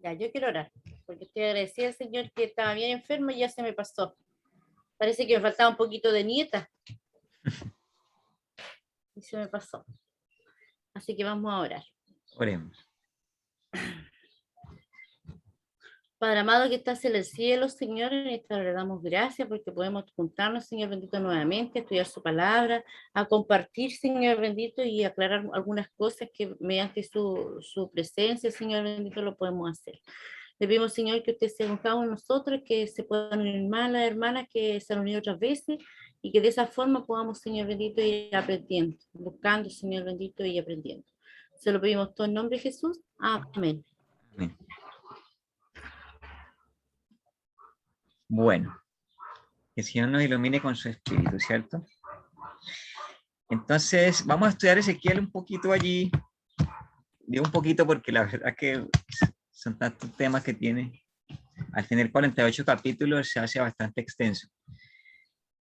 Ya, yo quiero orar, porque estoy agradecida al Señor que estaba bien enfermo y ya se me pasó. Parece que me faltaba un poquito de nieta y se me pasó. Así que vamos a orar. Oremos. Padre amado que estás en el cielo, Señor, en esta hora le damos gracias porque podemos juntarnos, Señor bendito, nuevamente, a estudiar su palabra, a compartir, Señor bendito, y aclarar algunas cosas que mediante su presencia, Señor bendito, lo podemos hacer. Le pedimos, Señor, que usted sea con cada uno de nosotros, que se puedan unir más las hermanas que se han unido otras veces y que de esa forma podamos, Señor bendito, ir aprendiendo, buscando, Señor bendito, y aprendiendo. Se lo pedimos todo en nombre de Jesús. Amén. Amén. Bueno, que el Señor nos ilumine con su espíritu, ¿cierto? Entonces, vamos a estudiar Ezequiel un poquito allí. Digo un poquito porque la verdad que son tantos temas que tiene. Al tener 48 capítulos se hace bastante extenso.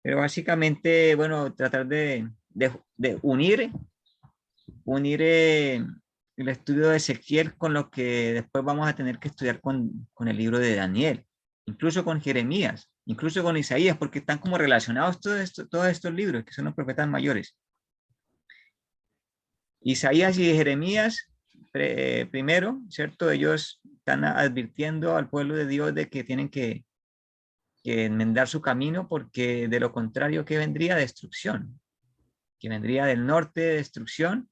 Pero básicamente, bueno, tratar de unir el estudio de Ezequiel con lo que después vamos a tener que estudiar con el libro de Daniel, incluso con Jeremías, incluso con Isaías, porque están como relacionados todos estos libros, que son los profetas mayores. Isaías y Jeremías, primero, ¿cierto? Ellos están advirtiendo al pueblo de Dios de que tienen que enmendar su camino porque de lo contrario que vendría destrucción, que vendría del norte destrucción,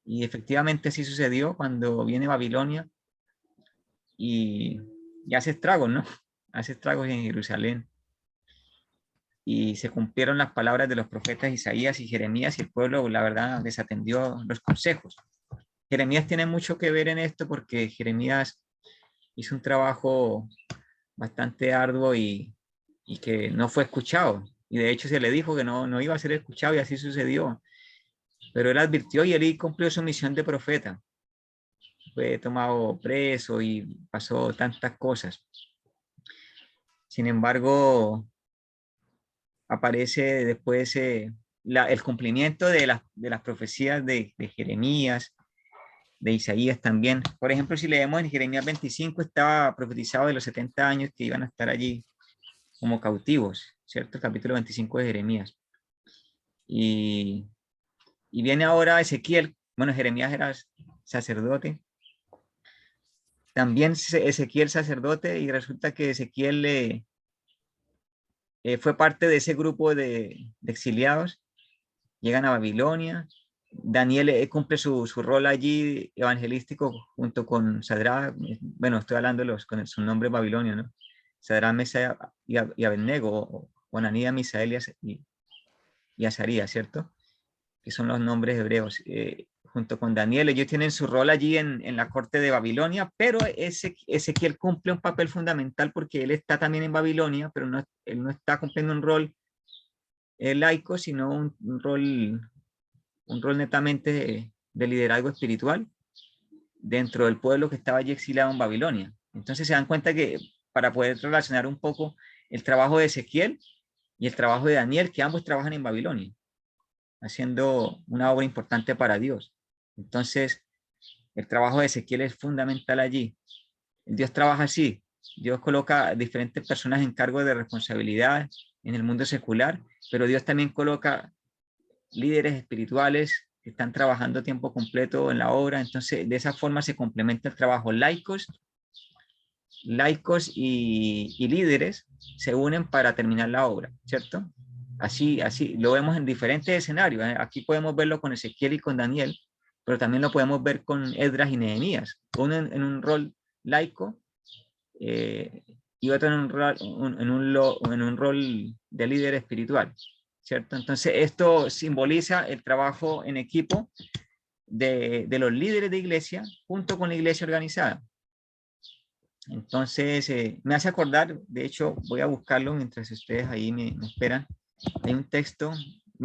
y efectivamente así sucedió cuando viene Babilonia y hace estragos, ¿no? Hace estragos en Jerusalén. Y se cumplieron las palabras de los profetas Isaías y Jeremías y el pueblo, la verdad, desatendió los consejos. Jeremías tiene mucho que ver en esto porque Jeremías hizo un trabajo bastante arduo y que no fue escuchado. Y de hecho se le dijo que no iba a ser escuchado y así sucedió. Pero él advirtió y él cumplió su misión de profeta. Fue tomado preso y pasó tantas cosas. Sin embargo, aparece después el cumplimiento de las profecías de Jeremías, de Isaías también. Por ejemplo, si leemos en Jeremías 25, estaba profetizado de los 70 años que iban a estar allí como cautivos, ¿cierto? El capítulo 25 de Jeremías. Y, y viene ahora Ezequiel. Bueno, Jeremías era sacerdote. También Ezequiel sacerdote y resulta que Ezequiel fue parte de ese grupo de exiliados. Llegan a Babilonia. Daniel cumple su rol allí evangelístico junto con Sadrach, bueno, estoy hablando con su nombre babilonio, ¿no? Sadrach, Mesach y Abednego, o Ananías, Misael y Azarías, ¿cierto? Que son los nombres hebreos. Junto con Daniel, ellos tienen su rol allí en la corte de Babilonia, pero Ezequiel cumple un papel fundamental porque él está también en Babilonia, pero él no está cumpliendo un rol laico, sino un rol netamente de liderazgo espiritual dentro del pueblo que estaba allí exiliado en Babilonia. Entonces se dan cuenta que para poder relacionar un poco el trabajo de Ezequiel y el trabajo de Daniel, que ambos trabajan en Babilonia, haciendo una obra importante para Dios. Entonces, el trabajo de Ezequiel es fundamental allí. Dios trabaja así. Dios coloca diferentes personas en cargo de responsabilidad en el mundo secular, pero Dios también coloca líderes espirituales que están trabajando a tiempo completo en la obra. Entonces, de esa forma se complementa el trabajo. Laicos y líderes se unen para terminar la obra, ¿cierto? Así lo vemos en diferentes escenarios. Aquí podemos verlo con Ezequiel y con Daniel, pero también lo podemos ver con Esdras y Nehemías, uno en un rol laico y otro en un rol de líder espiritual, ¿cierto? Entonces, esto simboliza el trabajo en equipo de los líderes de iglesia junto con la iglesia organizada. Entonces, me hace acordar, de hecho, voy a buscarlo mientras ustedes ahí me esperan. Hay un texto,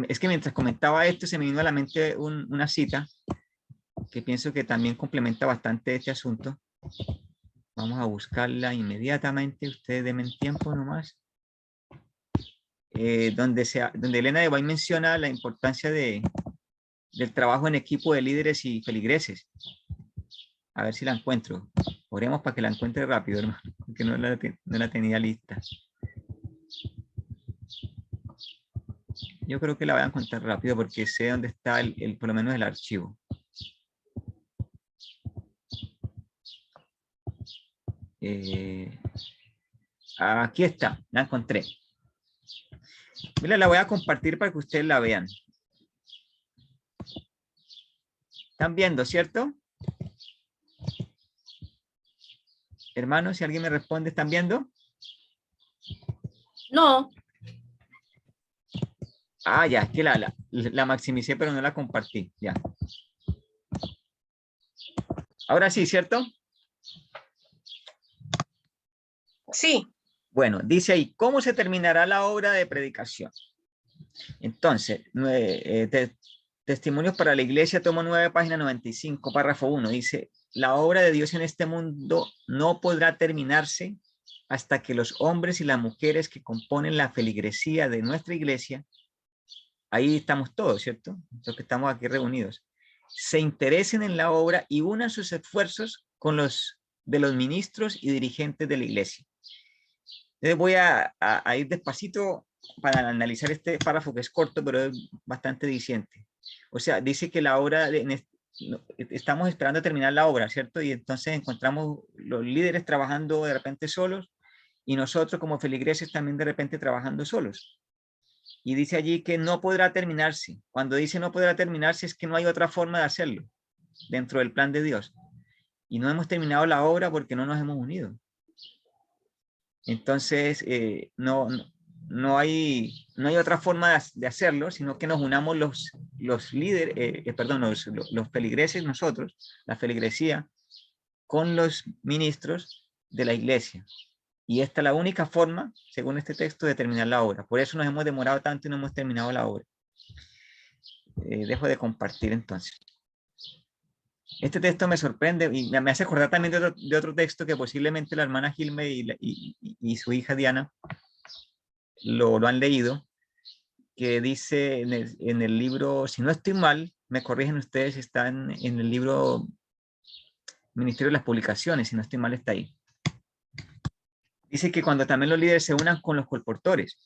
es que mientras comentaba esto se me vino a la mente una cita que pienso que también complementa bastante este asunto. Vamos a buscarla inmediatamente, ustedes denme tiempo nomás. Donde Elena de White menciona la importancia del trabajo en equipo de líderes y feligreses. A ver si la encuentro. Oremos para que la encuentre rápido, hermano, porque no la tenía lista. Yo creo que la voy a encontrar rápido porque sé dónde está por lo menos el archivo. Aquí está, la encontré. Mira, la voy a compartir para que ustedes la vean. ¿Están viendo, cierto? Hermanos, si alguien me responde, ¿están viendo? No, Ah, ya, es que la maximicé, pero no la compartí. Ya. Ahora sí, ¿cierto? Sí. Bueno, dice ahí, ¿cómo se terminará la obra de predicación? Entonces, Testimonios para la Iglesia, tomo 9, página 95, párrafo 1, dice, la obra de Dios en este mundo no podrá terminarse hasta que los hombres y las mujeres que componen la feligresía de nuestra iglesia, ahí estamos todos, ¿cierto? Los que estamos aquí reunidos, se interesen en la obra y unan sus esfuerzos con los de los ministros y dirigentes de la iglesia. Entonces voy a ir despacito para analizar este párrafo que es corto, pero es bastante diciente. O sea, dice que la obra, estamos esperando terminar la obra, ¿cierto? Y entonces encontramos los líderes trabajando de repente solos y nosotros como feligreses también de repente trabajando solos. Y dice allí que no podrá terminarse. Cuando dice no podrá terminarse es que no hay otra forma de hacerlo dentro del plan de Dios. Y no hemos terminado la obra porque no nos hemos unido. Entonces, no hay otra forma de hacerlo, sino que nos unamos los líderes, perdón, los feligreses, nosotros, la feligresía, con los ministros de la iglesia. Y esta es la única forma, según este texto, de terminar la obra. Por eso nos hemos demorado tanto y no hemos terminado la obra. Dejo de compartir entonces. Este texto me sorprende y me hace acordar también de otro texto que posiblemente la hermana Gilme y su hija Diana lo han leído, que dice en el libro, si no estoy mal, me corrigen ustedes, está en el libro Ministerio de las Publicaciones, si no estoy mal está ahí. Dice que cuando también los líderes se unan con los colportores,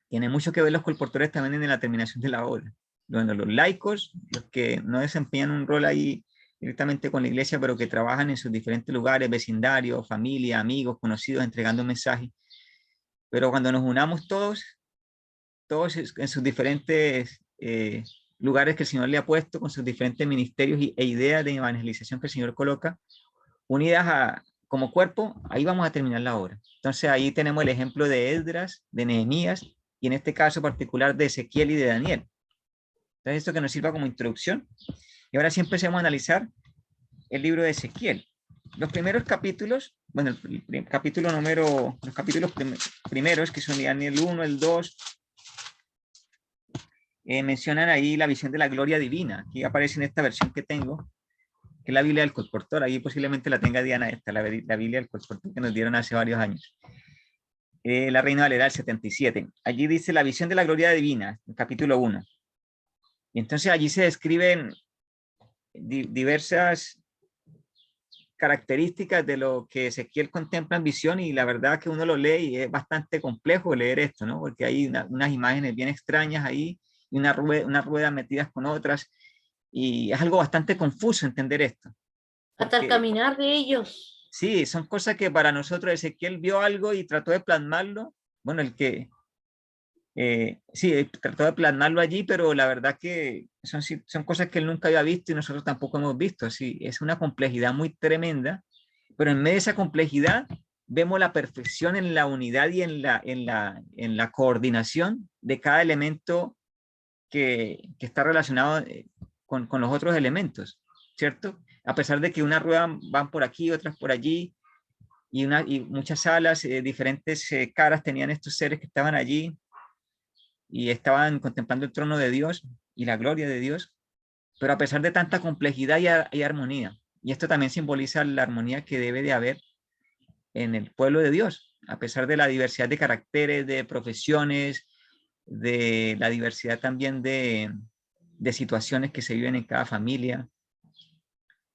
tiene mucho que ver los colportores también en la terminación de la obra. Bueno, los laicos, los que no desempeñan un rol ahí directamente con la iglesia, pero que trabajan en sus diferentes lugares, vecindarios, familia, amigos, conocidos, entregando mensajes. Pero cuando nos unamos todos en sus diferentes lugares que el Señor le ha puesto, con sus diferentes ministerios e ideas de evangelización que el Señor coloca, unidas como cuerpo, ahí vamos a terminar la obra. Entonces ahí tenemos el ejemplo de Esdras, de Nehemías, y en este caso particular de Ezequiel y de Daniel. Entonces esto que nos sirva como introducción. Y ahora sí empecemos a analizar el libro de Ezequiel. Los primeros capítulos, bueno, los capítulos primeros, que son Daniel 1, el 2, mencionan ahí la visión de la gloria divina. Aquí aparece en esta versión que tengo, que es la Biblia del Colportor. Ahí posiblemente la tenga Diana, la Biblia del Colportor que nos dieron hace varios años. La Reina Valera del 77. Allí dice la visión de la gloria divina, capítulo 1. Y entonces allí se describen diversas características de lo que Ezequiel contempla en visión, y la verdad que uno lo lee y es bastante complejo leer esto, ¿no? Porque hay unas imágenes bien extrañas ahí y unas ruedas metidas con otras, y es algo bastante confuso entender esto. Hasta el caminar de ellos. Sí, son cosas que para nosotros Ezequiel vio algo y trató de plasmarlo. Bueno, sí, trató de plasmarlo allí, pero la verdad que son cosas que él nunca había visto y nosotros tampoco hemos visto. Sí, es una complejidad muy tremenda, pero en medio de esa complejidad vemos la perfección en la unidad y en la coordinación de cada elemento que está relacionado con los otros elementos, ¿cierto? A pesar de que unas ruedas van por aquí, otras por allí, y muchas alas, diferentes caras tenían estos seres que estaban allí y estaban contemplando el trono de Dios y la gloria de Dios, pero a pesar de tanta complejidad hay armonía. Y esto también simboliza la armonía que debe de haber en el pueblo de Dios, a pesar de la diversidad de caracteres, de profesiones, de la diversidad también de situaciones que se viven en cada familia.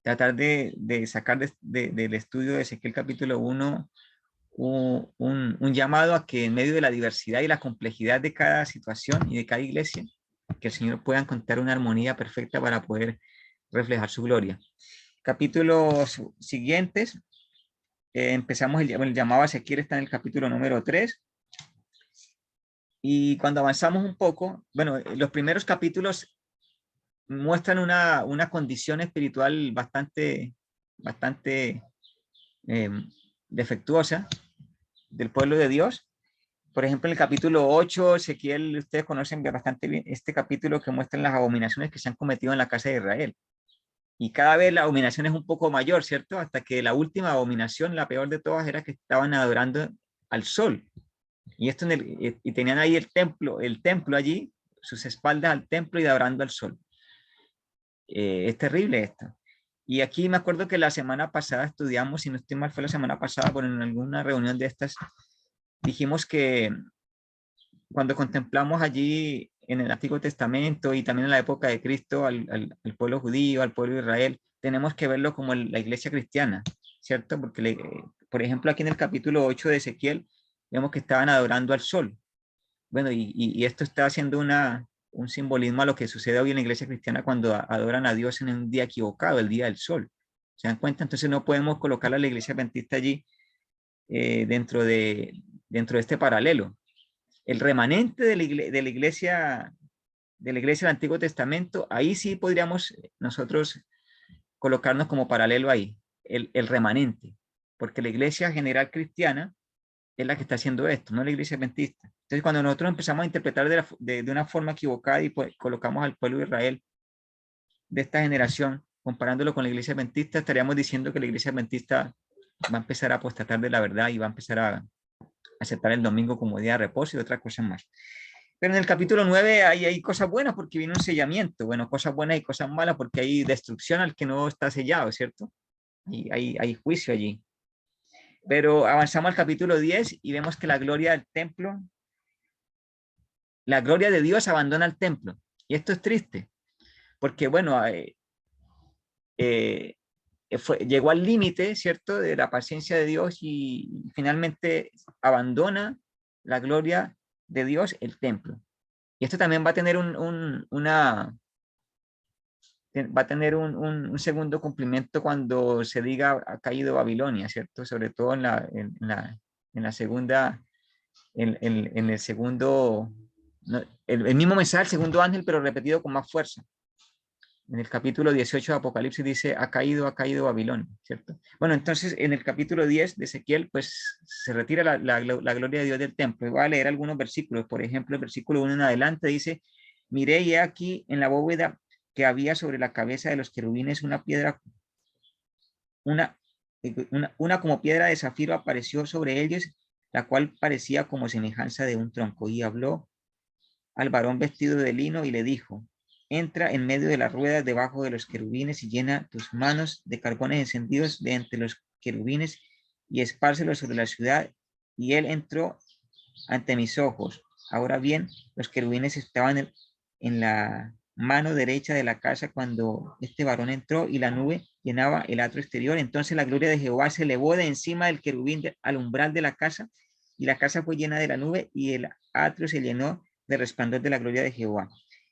tratar de sacar del estudio de Ezequiel capítulo 1 un llamado a que en medio de la diversidad y la complejidad de cada situación y de cada iglesia, que el Señor pueda encontrar una armonía perfecta para poder reflejar su gloria. Capítulos siguientes, empezamos el llamado a Ezequiel, está en el capítulo número 3. Y cuando avanzamos un poco, bueno, los primeros capítulos muestran una condición espiritual bastante defectuosa del pueblo de Dios. Por ejemplo, en el capítulo 8, Ezequiel, ustedes conocen bastante bien este capítulo que muestra las abominaciones que se han cometido en la casa de Israel. Y cada vez la abominación es un poco mayor, ¿cierto? Hasta que la última abominación, la peor de todas, era que estaban adorando al sol. Y esto y tenían ahí el templo allí, sus espaldas al templo y adorando al sol. Es terrible esto. Y aquí me acuerdo que la semana pasada estudiamos, si no estoy mal, fue la semana pasada, por en alguna reunión de estas, dijimos que cuando contemplamos allí en el Antiguo Testamento y también en la época de Cristo al pueblo judío, al pueblo de Israel, tenemos que verlo como la iglesia cristiana, ¿cierto? Porque, por ejemplo, aquí en el capítulo 8 de Ezequiel, vemos que estaban adorando al sol. Bueno, y esto está haciendo un simbolismo a lo que sucede hoy en la iglesia cristiana cuando adoran a Dios en un día equivocado, el día del sol. ¿Se dan cuenta? Entonces no podemos colocar a la iglesia adventista allí dentro de este paralelo. El remanente de la iglesia del Antiguo Testamento, ahí sí podríamos nosotros colocarnos como paralelo ahí, el remanente, porque la iglesia general cristiana es la que está haciendo esto, no la iglesia adventista. Entonces, cuando nosotros empezamos a interpretar de una forma equivocada y pues, colocamos al pueblo de Israel de esta generación, comparándolo con la iglesia adventista, estaríamos diciendo que la iglesia adventista va a empezar a apostatar de la verdad y va a empezar a aceptar el domingo como día de reposo y otras cosas más. Pero en el capítulo 9 hay cosas buenas porque viene un sellamiento, bueno, cosas buenas y cosas malas porque hay destrucción al que no está sellado, ¿cierto? Y hay juicio allí. Pero avanzamos al capítulo 10 y vemos que la gloria del templo, la gloria de Dios abandona el templo. Y esto es triste, porque bueno, llegó al límite, ¿cierto?, de la paciencia de Dios y finalmente abandona la gloria de Dios el templo. Y esto también va a tener un segundo cumplimiento cuando se diga ha caído Babilonia, ¿cierto? Sobre todo en la segunda, en el segundo, el mismo mensaje, el segundo ángel, pero repetido con más fuerza. En el capítulo 18 de Apocalipsis dice, ha caído Babilonia, ¿cierto? Bueno, entonces en el capítulo 10 de Ezequiel, pues se retira la gloria de Dios del templo. Y voy a leer algunos versículos. Por ejemplo, el versículo 1 en adelante dice, miré y aquí en la bóveda que había sobre la cabeza de los querubines una piedra, una como piedra de zafiro apareció sobre ellos, la cual parecía como semejanza de un tronco. Y habló al varón vestido de lino y le dijo, entra en medio de las ruedas debajo de los querubines y llena tus manos de carbones encendidos de entre los querubines y espárcelos sobre la ciudad. Y él entró ante mis ojos. Ahora bien, los querubines estaban en la mano derecha de la casa cuando este varón entró y la nube llenaba el atrio exterior. Entonces la gloria de Jehová se elevó de encima del querubín al umbral de la casa y la casa fue llena de la nube y el atrio se llenó de resplandor de la gloria de Jehová.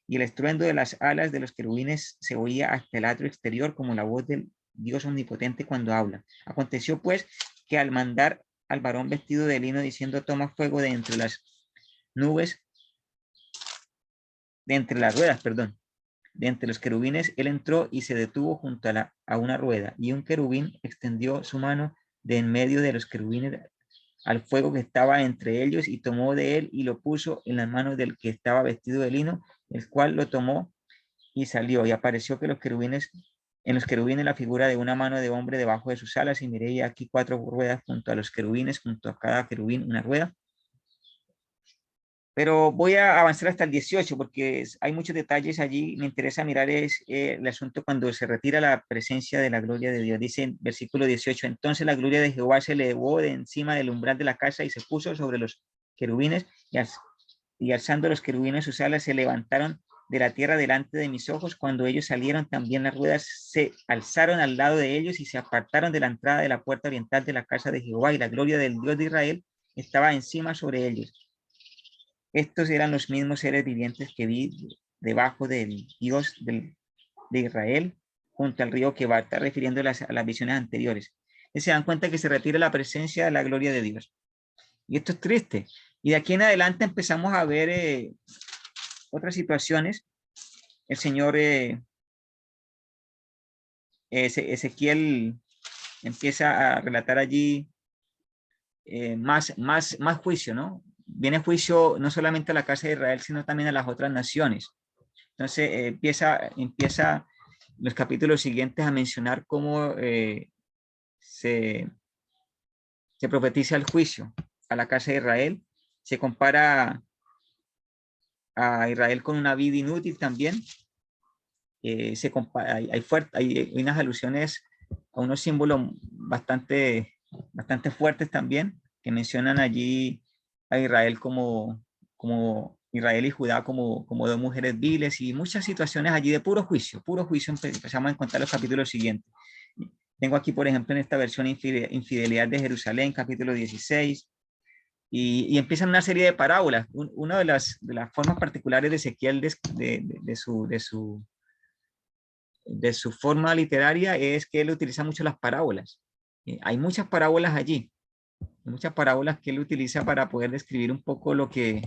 Y el estruendo de las alas de los querubines se oía hasta el atrio exterior como la voz del Dios omnipotente cuando habla. Aconteció pues que al mandar al varón vestido de lino diciendo toma fuego de entre las nubes, de entre las ruedas, perdón, de entre los querubines, él entró y se detuvo junto a una rueda y un querubín extendió su mano de en medio de los querubines al fuego que estaba entre ellos y tomó de él y lo puso en las manos del que estaba vestido de lino, el cual lo tomó y salió y apareció que en los querubines la figura de una mano de hombre debajo de sus alas y miré y aquí 4 ruedas junto a los querubines, junto a cada querubín una rueda. Pero voy a avanzar hasta el 18 porque hay muchos detalles allí. Me interesa mirar el asunto cuando se retira la presencia de la gloria de Dios. Dice en versículo 18, entonces la gloria de Jehová se elevó de encima del umbral de la casa y se puso sobre los querubines y alzando los querubines sus alas se levantaron de la tierra delante de mis ojos. Cuando ellos salieron, también las ruedas se alzaron al lado de ellos y se apartaron de la entrada de la puerta oriental de la casa de Jehová, y la gloria del Dios de Israel estaba encima sobre ellos. Estos eran los mismos seres vivientes que vi debajo del Dios de Israel, junto al río Quebar, está refiriendo a las visiones anteriores. Y se dan cuenta que se retira la presencia de la gloria de Dios. Y esto es triste. Y de aquí en adelante empezamos a ver otras situaciones. El Señor Ezequiel empieza a relatar allí más juicio, ¿no? Viene juicio no solamente a la casa de Israel, sino también a las otras naciones. Entonces empieza los capítulos siguientes a mencionar cómo se profetiza el juicio a la casa de Israel. Se compara a Israel con una vida inútil también. Hay unas alusiones a unos símbolos bastante fuertes también, que mencionan allí a Israel como Israel y Judá como dos mujeres viles, y muchas situaciones allí de puro juicio. Empezamos a encontrar los capítulos siguientes. Tengo aquí, por ejemplo, en esta versión, infidelidad de Jerusalén, capítulo 16, y empiezan una serie de parábolas. Una de las formas particulares de Ezequiel de su forma literaria es que él utiliza mucho las parábolas. Hay muchas parábolas allí, muchas parábolas que él utiliza para poder describir un poco lo que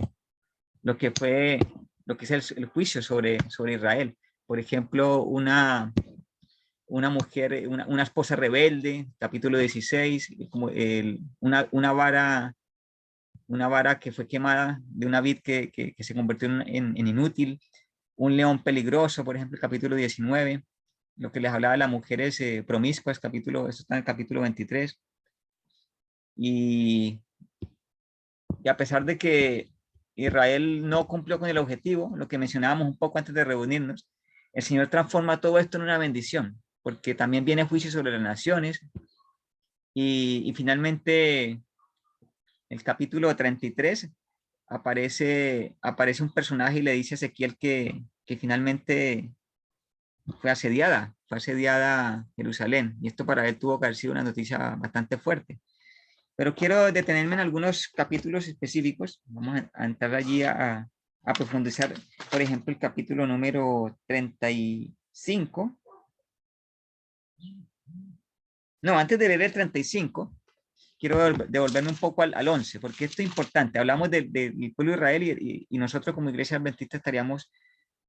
es el juicio sobre Israel. Por ejemplo, una mujer, una esposa rebelde, capítulo 16, como una vara que fue quemada de una vid que se convirtió en inútil. Un león peligroso, por ejemplo, el capítulo 19, lo que les hablaba de las mujeres promiscuas, eso está en el capítulo 23. Y a pesar de que Israel no cumplió con el objetivo, lo que mencionábamos un poco antes de reunirnos, el Señor transforma todo esto en una bendición, porque también viene juicio sobre las naciones. Y finalmente, el capítulo 33, aparece un personaje y le dice a Ezequiel que finalmente fue asediada Jerusalén, y esto para él tuvo que haber sido una noticia bastante fuerte. Pero quiero detenerme en algunos capítulos específicos. Vamos a entrar allí a profundizar, por ejemplo, el capítulo número 35. No, antes de leer el 35, quiero devolverme un poco al 11, porque esto es importante. Hablamos del pueblo de Israel y nosotros como iglesia adventista estaríamos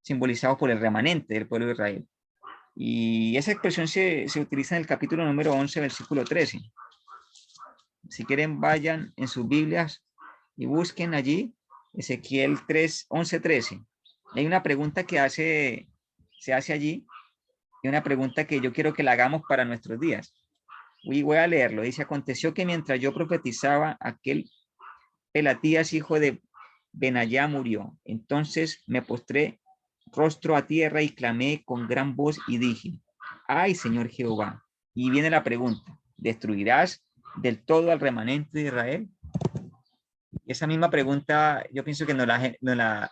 simbolizados por el remanente del pueblo de Israel. Y esa expresión se utiliza en el capítulo número 11, versículo 13. Si quieren, vayan en sus Biblias y busquen allí Ezequiel 11, 13. Hay una pregunta que se hace allí, y una pregunta que yo quiero que la hagamos para nuestros días. Y voy a leerlo. Dice: aconteció que mientras yo profetizaba, aquel Pelatías, hijo de Benayá, murió. Entonces me postré rostro a tierra y clamé con gran voz y dije: ay, Señor Jehová. Y viene la pregunta: ¿destruirás del todo al remanente de Israel? Esa misma pregunta yo pienso que nos la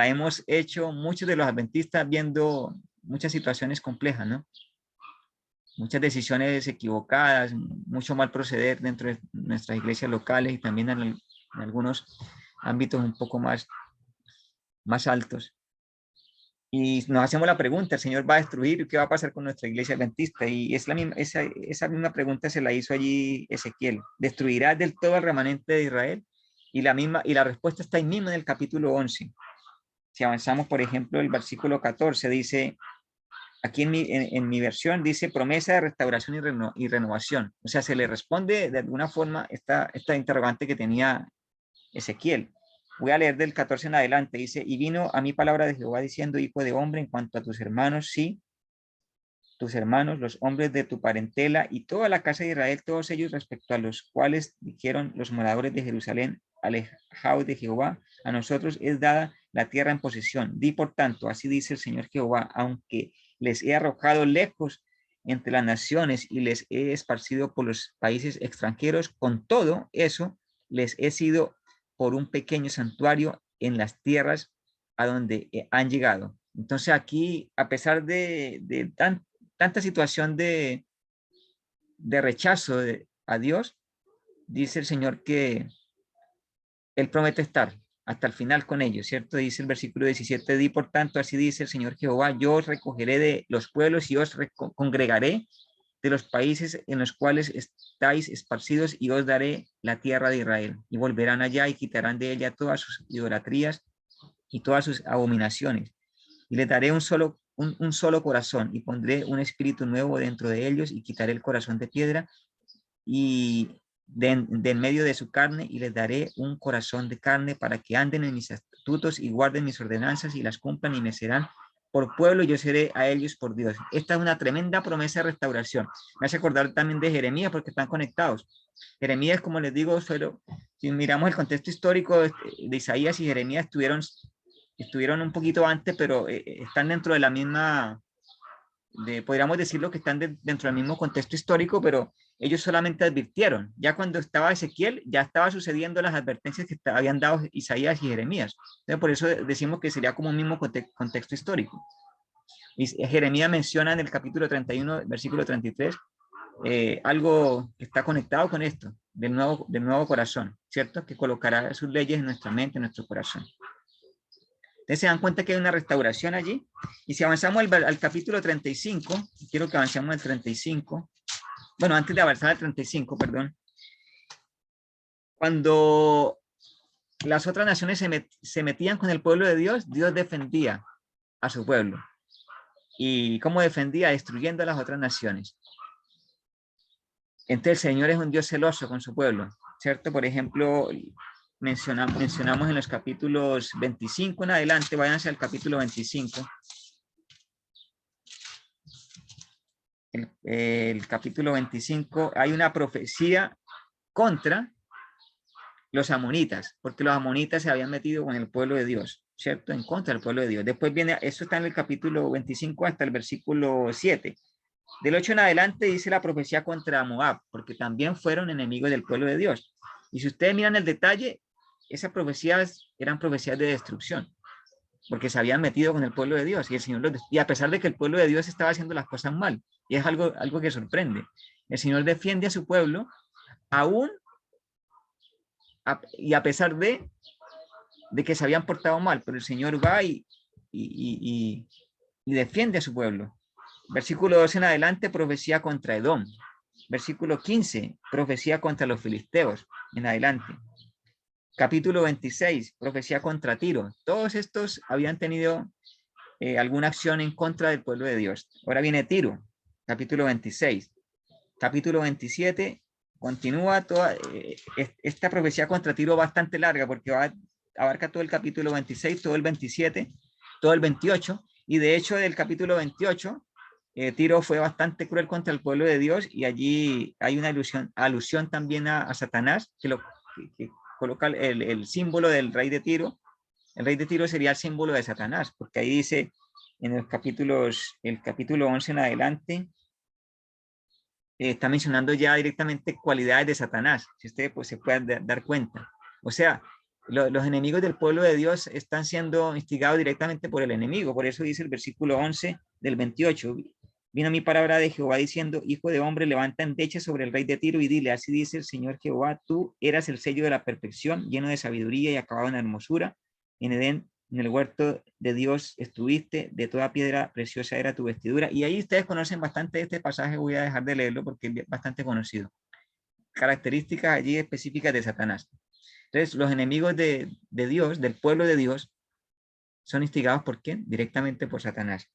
hemos hecho muchos de los adventistas viendo muchas situaciones complejas, ¿no? Muchas decisiones equivocadas, mucho mal proceder dentro de nuestras iglesias locales y también en algunos ámbitos un poco más altos. Y nos hacemos la pregunta: ¿el Señor va a destruir? ¿Qué va a pasar con nuestra iglesia adventista? Y es esa misma pregunta se la hizo allí Ezequiel: ¿destruirá del todo el remanente de Israel? Y la respuesta está ahí mismo en el capítulo 11. Si avanzamos, por ejemplo, el versículo 14 dice, aquí en mi versión dice: promesa de restauración y renovación. O sea, se le responde de alguna forma esta interrogante que tenía Ezequiel. Voy a leer del 14 en adelante. Dice: y vino a mí palabra de Jehová diciendo: hijo de hombre, en cuanto a tus hermanos, sí, tus hermanos, los hombres de tu parentela y toda la casa de Israel, todos ellos respecto a los cuales dijeron los moradores de Jerusalén, alejaos de Jehová, a nosotros es dada la tierra en posesión. Di por tanto, así dice el Señor Jehová: aunque les he arrojado lejos entre las naciones y les he esparcido por los países extranjeros, con todo eso les he sido por un pequeño santuario en las tierras a donde han llegado. Entonces aquí, a pesar de tanta situación de rechazo a Dios, dice el Señor que Él promete estar hasta el final con ellos, ¿cierto? Dice el versículo 17, di por tanto, así dice el Señor Jehová, yo os recogeré de los pueblos y os congregaré de los países en los cuales estáis esparcidos y os daré la tierra de Israel. Y volverán allá y quitarán de ella todas sus idolatrías y todas sus abominaciones. Y les daré un solo corazón y pondré un espíritu nuevo dentro de ellos y quitaré el corazón de piedra y de en medio de su carne y les daré un corazón de carne para que anden en mis estatutos y guarden mis ordenanzas y las cumplan y me serán por pueblo y yo seré a ellos por Dios. Esta es una tremenda promesa de restauración. Me hace acordar también de Jeremías porque están conectados. Jeremías, como les digo, si miramos el contexto histórico de Isaías y Jeremías estuvieron un poquito antes, pero están dentro de la misma, podríamos decirlo que están dentro del mismo contexto histórico, pero ellos solamente advirtieron. Ya cuando estaba Ezequiel, ya estaba sucediendo las advertencias que habían dado Isaías y Jeremías. Entonces, por eso decimos que sería como un mismo contexto histórico. Y Jeremías menciona en el capítulo 31, versículo 33, algo que está conectado con esto, del nuevo corazón, ¿cierto? Que colocará sus leyes en nuestra mente, en nuestro corazón. Entonces se dan cuenta que hay una restauración allí. Y si avanzamos al capítulo 35, quiero que avancemos al 35. Bueno, antes de avanzar al 35, perdón. Cuando las otras naciones se metían con el pueblo de Dios, Dios defendía a su pueblo. ¿Y cómo defendía? Destruyendo a las otras naciones. Entonces el Señor es un Dios celoso con su pueblo, ¿cierto? Por ejemplo, mencionamos en los capítulos 25 en adelante, váyanse al capítulo 25. El capítulo 25, hay una profecía contra los amonitas, porque los amonitas se habían metido con el pueblo de Dios, ¿cierto? En contra del pueblo de Dios. Después viene, eso está en el capítulo 25 hasta el versículo 7. Del 8 en adelante dice la profecía contra Moab, porque también fueron enemigos del pueblo de Dios. Y si ustedes miran el detalle, esas profecías eran profecías de destrucción, porque se habían metido con el pueblo de Dios y el Señor y a pesar de que el pueblo de Dios estaba haciendo las cosas mal, y es algo que sorprende. El Señor defiende a su pueblo aún y a pesar de que se habían portado mal, pero el Señor va y defiende a su pueblo. Versículo 12 en adelante, profecía contra Edom. Versículo 15, profecía contra los filisteos en adelante. Capítulo 26, profecía contra Tiro. Todos estos habían tenido alguna acción en contra del pueblo de Dios. Ahora viene Tiro, capítulo 26. Capítulo 27, continúa toda esta profecía contra Tiro bastante larga porque abarca todo el capítulo 26, todo el 27, todo el 28. Y de hecho del capítulo 28, Tiro fue bastante cruel contra el pueblo de Dios y allí hay una alusión también a Satanás, que coloca el símbolo del rey de Tiro. El rey de Tiro sería el símbolo de Satanás, porque ahí dice en el capítulo 11 en adelante, está mencionando ya directamente cualidades de Satanás, si ustedes pues, se pueden dar cuenta. O sea, los enemigos del pueblo de Dios están siendo instigados directamente por el enemigo. Por eso dice el versículo 11 del 28. Vino mi palabra de Jehová diciendo, hijo de hombre, levanta endecha sobre el rey de Tiro y dile, así dice el Señor Jehová, tú eras el sello de la perfección, lleno de sabiduría y acabado en hermosura. En Edén, en el huerto de Dios estuviste, de toda piedra preciosa era tu vestidura. Y ahí ustedes conocen bastante de este pasaje, voy a dejar de leerlo porque es bastante conocido. Características allí específicas de Satanás. Entonces, los enemigos de Dios, del pueblo de Dios, son instigados ¿por quién? Directamente por Satanás.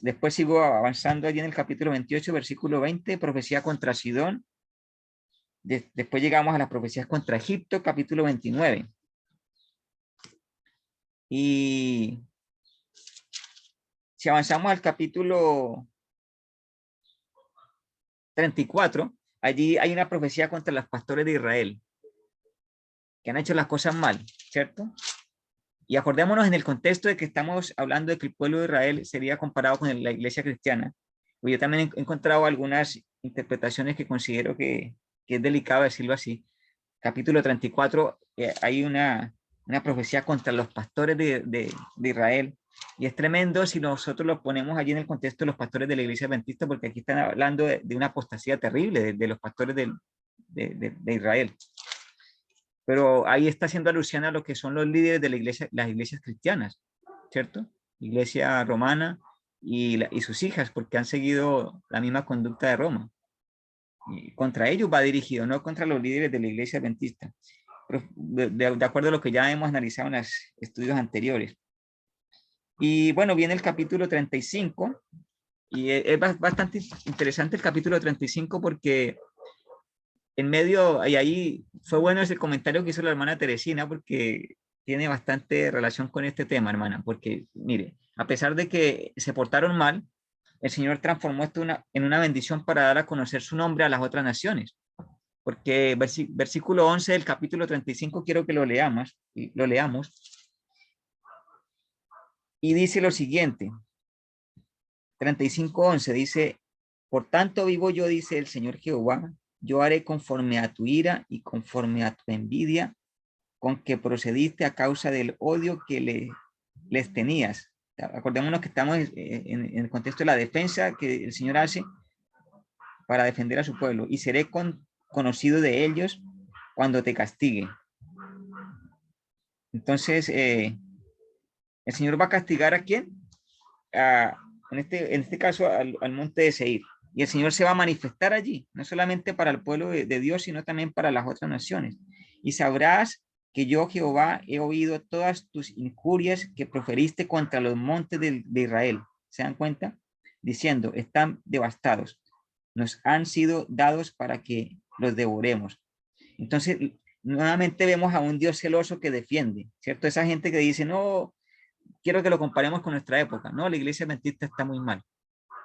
Después sigo avanzando allí en el capítulo 28, versículo 20, profecía contra Sidón. Después llegamos a las profecías contra Egipto, capítulo 29. Y si avanzamos al capítulo 34, allí hay una profecía contra los pastores de Israel, que han hecho las cosas mal, ¿cierto? Y acordémonos en el contexto de que estamos hablando de que el pueblo de Israel sería comparado con la iglesia cristiana. Yo también he encontrado algunas interpretaciones que considero que es delicado decirlo así. Capítulo 34, hay una una profecía contra los pastores de Israel. Y es tremendo si nosotros lo ponemos allí en el contexto de los pastores de la iglesia adventista, porque aquí están hablando de una apostasía terrible de los pastores de Israel. Pero ahí está haciendo alusión a lo que son los líderes de la iglesia, las iglesias cristianas, ¿cierto? Iglesia romana y sus hijas, porque han seguido la misma conducta de Roma. Y contra ellos va dirigido, no contra los líderes de la iglesia adventista, de acuerdo a lo que ya hemos analizado en los estudios anteriores. Y bueno, viene el capítulo 35, y es bastante interesante el capítulo 35 porque en medio, y ahí fue bueno ese comentario que hizo la hermana Teresina, porque tiene bastante relación con este tema, hermana, porque mire, a pesar de que se portaron mal, el Señor transformó esto en una bendición para dar a conocer su nombre a las otras naciones. Porque versículo 11 del capítulo 35, quiero que lo leamos, y dice lo siguiente, 35:11, dice, por tanto vivo yo, dice el Señor Jehová, yo haré conforme a tu ira y conforme a tu envidia, con que procediste a causa del odio que les tenías. Acordémonos que estamos en el contexto de la defensa que el Señor hace para defender a su pueblo, y seré conocido de ellos cuando te castigue. Entonces, el Señor va a castigar ¿a quién? En este caso, al monte de Seir. Y el Señor se va a manifestar allí, no solamente para el pueblo de Dios, sino también para las otras naciones. Y sabrás que yo, Jehová, he oído todas tus injurias que proferiste contra los montes de Israel. ¿Se dan cuenta? Diciendo, están devastados. Nos han sido dados para que los devoremos. Entonces, nuevamente vemos a un Dios celoso que defiende, ¿cierto? Esa gente que dice, no, quiero que lo comparemos con nuestra época. No, la iglesia adventista está muy mal,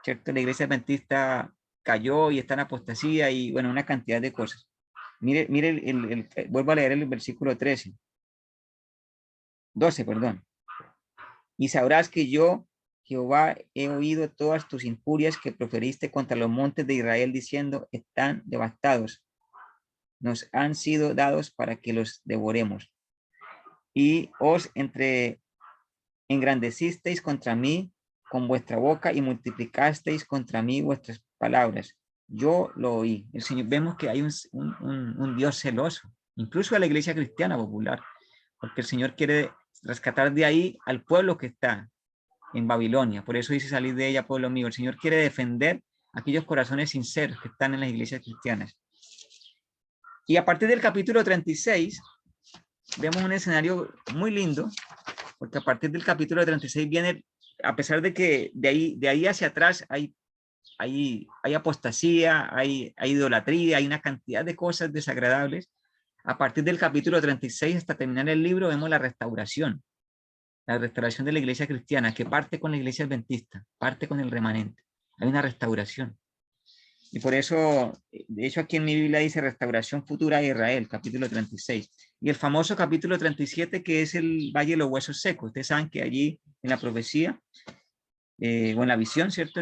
¿cierto? La iglesia adventista cayó y está en apostasía y, bueno, una cantidad de cosas. Mire, vuelvo a leer el versículo 12, perdón. Y sabrás que yo, Jehová, he oído todas tus injurias que proferiste contra los montes de Israel, diciendo, están devastados. Nos han sido dados para que los devoremos. Y os engrandecisteis contra mí con vuestra boca y multiplicasteis contra mí vuestras palabras. Yo lo oí. El Señor, vemos que hay un Dios celoso, incluso a la iglesia cristiana popular, porque el Señor quiere rescatar de ahí al pueblo que está en Babilonia. Por eso dice, salid de ella, pueblo mío. El Señor quiere defender aquellos corazones sinceros que están en las iglesias cristianas. Y a partir del capítulo 36, vemos un escenario muy lindo, porque a partir del capítulo 36 viene, a pesar de que de ahí hacia atrás hay apostasía, hay idolatría, hay una cantidad de cosas desagradables. A partir del capítulo 36 hasta terminar el libro vemos la restauración de la iglesia cristiana, que parte con la iglesia adventista, parte con el remanente. Hay una restauración. Y por eso, de hecho, aquí en mi Biblia dice restauración futura de Israel, capítulo 36. Y el famoso capítulo 37, que es el Valle de los Huesos Secos. Ustedes saben que allí en la profecía, o en la visión, ¿cierto?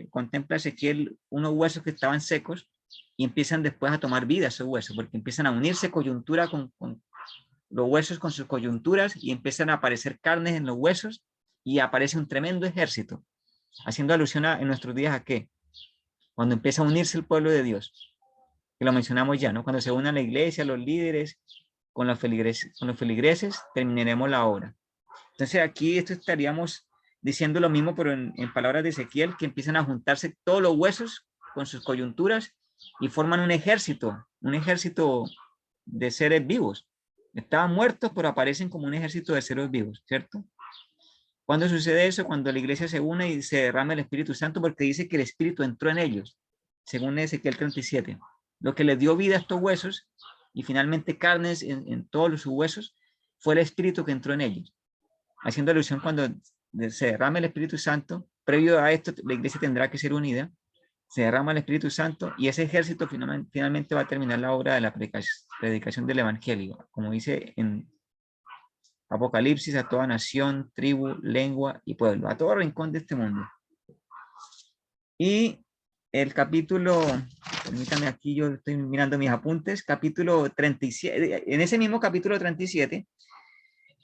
Contempla Ezequiel unos huesos que estaban secos y empiezan después a tomar vida esos huesos, porque empiezan a unirse coyuntura con los huesos con sus coyunturas y empiezan a aparecer carnes en los huesos y aparece un tremendo ejército, haciendo alusión en nuestros días a qué, cuando empieza a unirse el pueblo de Dios, que lo mencionamos ya, ¿no? Cuando se unan la iglesia, los líderes, con los feligreses, terminaremos la obra. Entonces aquí esto estaríamos diciendo lo mismo, pero en palabras de Ezequiel, que empiezan a juntarse todos los huesos con sus coyunturas y forman un ejército de seres vivos. Estaban muertos, pero aparecen como un ejército de seres vivos, ¿cierto? ¿Cuándo sucede eso? Cuando la iglesia se une y se derrama el Espíritu Santo, porque dice que el Espíritu entró en ellos, según Ezequiel 37. Lo que les dio vida a estos huesos y finalmente carnes en todos sus huesos fue el Espíritu que entró en ellos. Haciendo alusión cuando se derrama el Espíritu Santo, previo a esto la iglesia tendrá que ser unida, se derrama el Espíritu Santo y ese ejército finalmente va a terminar la obra de la predicación del Evangelio, como dice en Apocalipsis, a toda nación, tribu, lengua y pueblo, a todo rincón de este mundo. Y el capítulo, permítame aquí, yo estoy mirando mis apuntes, capítulo 37, en ese mismo capítulo 37,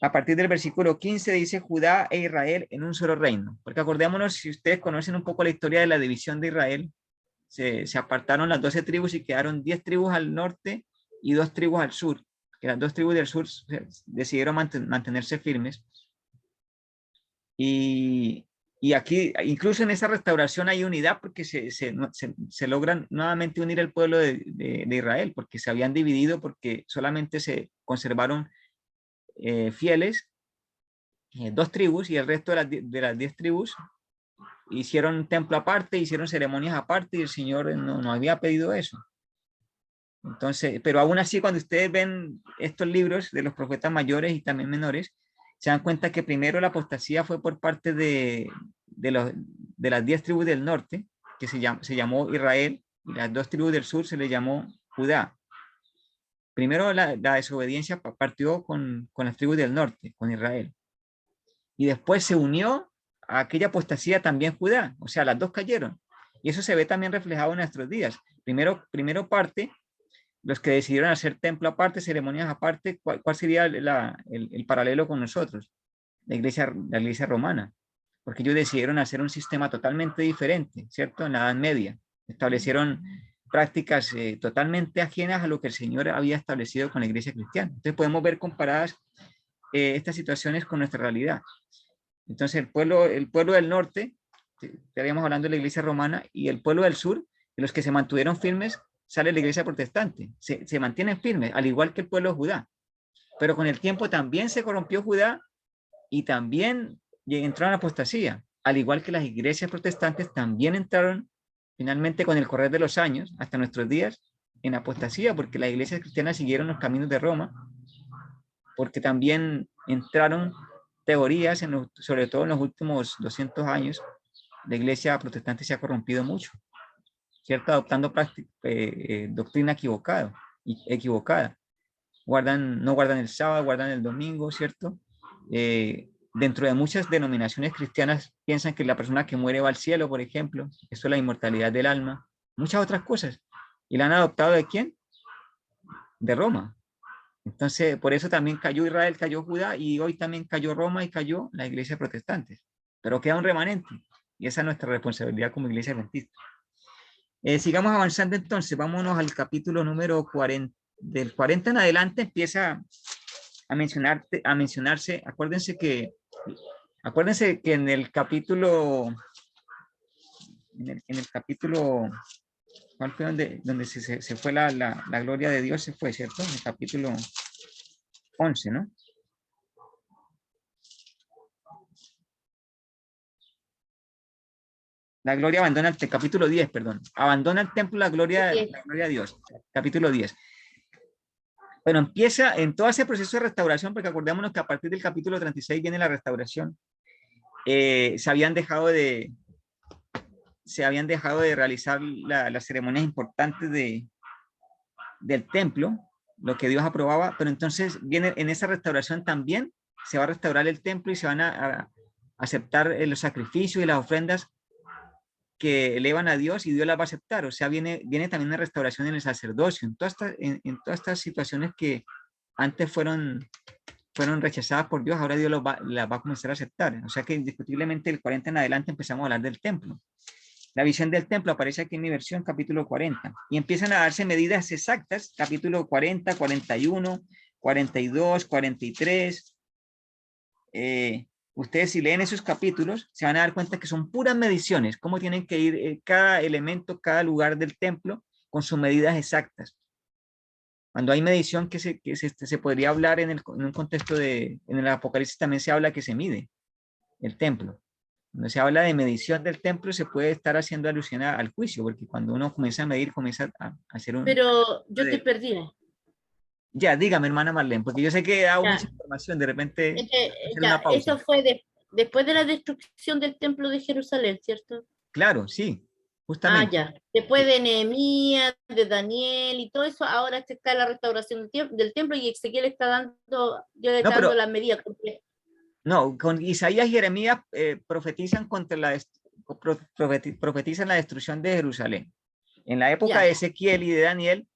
a partir del versículo 15 dice Judá e Israel en un solo reino. Porque acordémonos, si ustedes conocen un poco la historia de la división de Israel, se apartaron las 12 tribus y quedaron 10 tribus al norte y 2 tribus al sur. Que las 2 tribus del sur decidieron mantenerse firmes. Y aquí, incluso en esa restauración hay unidad porque se logran nuevamente unir el pueblo de Israel, porque se habían dividido, porque solamente se conservaron fieles, 2 tribus, y el resto de las 10 tribus hicieron un templo aparte, hicieron ceremonias aparte, y el Señor no había pedido eso. Entonces, pero aún así, cuando ustedes ven estos libros de los profetas mayores y también menores, se dan cuenta que primero la apostasía fue por parte de las 10 tribus del norte, que se llamó Israel, y las 2 tribus del sur se le llamó Judá. Primero la desobediencia partió con las tribus del norte, con Israel. Y después se unió a aquella apostasía también Judá, o sea, las dos cayeron. Y eso se ve también reflejado en nuestros días. Primero parte los que decidieron hacer templo aparte, ceremonias aparte. ¿Cuál sería el paralelo con nosotros? La iglesia romana, porque ellos decidieron hacer un sistema totalmente diferente, ¿cierto? En la Edad Media establecieron prácticas totalmente ajenas a lo que el Señor había establecido con la iglesia cristiana. Entonces podemos ver comparadas estas situaciones con nuestra realidad. Entonces el pueblo del norte, estaríamos hablando de la iglesia romana, y el pueblo del sur, de los que se mantuvieron firmes, sale la iglesia protestante. Se mantienen firmes, al igual que el pueblo de Judá. Pero con el tiempo también se corrompió Judá y también entró en apostasía, al igual que las iglesias protestantes también entraron finalmente con el correr de los años hasta nuestros días en apostasía, porque las iglesias cristianas siguieron los caminos de Roma, porque también entraron teorías, sobre todo en los últimos 200 años, la iglesia protestante se ha corrompido mucho, ¿cierto? Adoptando doctrina equivocada. No guardan el sábado, guardan el domingo, ¿cierto? Dentro de muchas denominaciones cristianas piensan que la persona que muere va al cielo, por ejemplo, eso es la inmortalidad del alma, muchas otras cosas. ¿Y la han adoptado de quién? De Roma. Entonces, por eso también cayó Israel, cayó Judá, y hoy también cayó Roma y cayó la iglesia protestante. Pero queda un remanente, y esa es nuestra responsabilidad como iglesia adventista. Sigamos avanzando entonces, vámonos al capítulo número 40. Del 40 en adelante empieza a mencionarse, acuérdense que en el capítulo, ¿cuál fue donde se fue la gloria de Dios? Se fue, ¿cierto? En el capítulo 11, ¿no? La gloria abandona el capítulo 10, perdón. Abandona el templo la gloria a Dios. Capítulo 10. Bueno, empieza en todo ese proceso de restauración, porque acordémonos que a partir del capítulo 36 viene la restauración. Se habían dejado de realizar las ceremonias importantes del templo, lo que Dios aprobaba, pero entonces viene en esa restauración también se va a restaurar el templo y se van a aceptar los sacrificios y las ofrendas que elevan a Dios, y Dios las va a aceptar. O sea, viene también una restauración en el sacerdocio, en todas estas situaciones que antes fueron rechazadas por Dios, ahora Dios las va a comenzar a aceptar. O sea que indiscutiblemente el 40 en adelante empezamos a hablar del templo. La visión del templo aparece aquí en mi versión, capítulo 40, y empiezan a darse medidas exactas, capítulo 40, 41, 42, 43. Ustedes, si leen esos capítulos, se van a dar cuenta que son puras mediciones, cómo tienen que ir cada elemento, cada lugar del templo con sus medidas exactas. Cuando hay medición que se podría hablar en un contexto en el Apocalipsis también se habla que se mide el templo. Cuando se habla de medición del templo se puede estar haciendo alusión al juicio, porque cuando uno comienza a medir, comienza a hacer un... Pero yo te perdí. Ya, dígame, hermana Marlene, porque yo sé que he dado Ya. mucha información, de repente hacer Ya, una pausa. eso fue después de la destrucción del templo de Jerusalén, ¿cierto? Claro, sí, Ah, justamente. ya. Después de Nehemías, de Daniel y todo eso, ahora está la restauración del templo, y Ezequiel está dando, yo le No, está pero dando las medidas. no, con Isaías y Jeremías profetizan profetizan la destrucción de Jerusalén. En la época Ya. de Ezequiel y de Daniel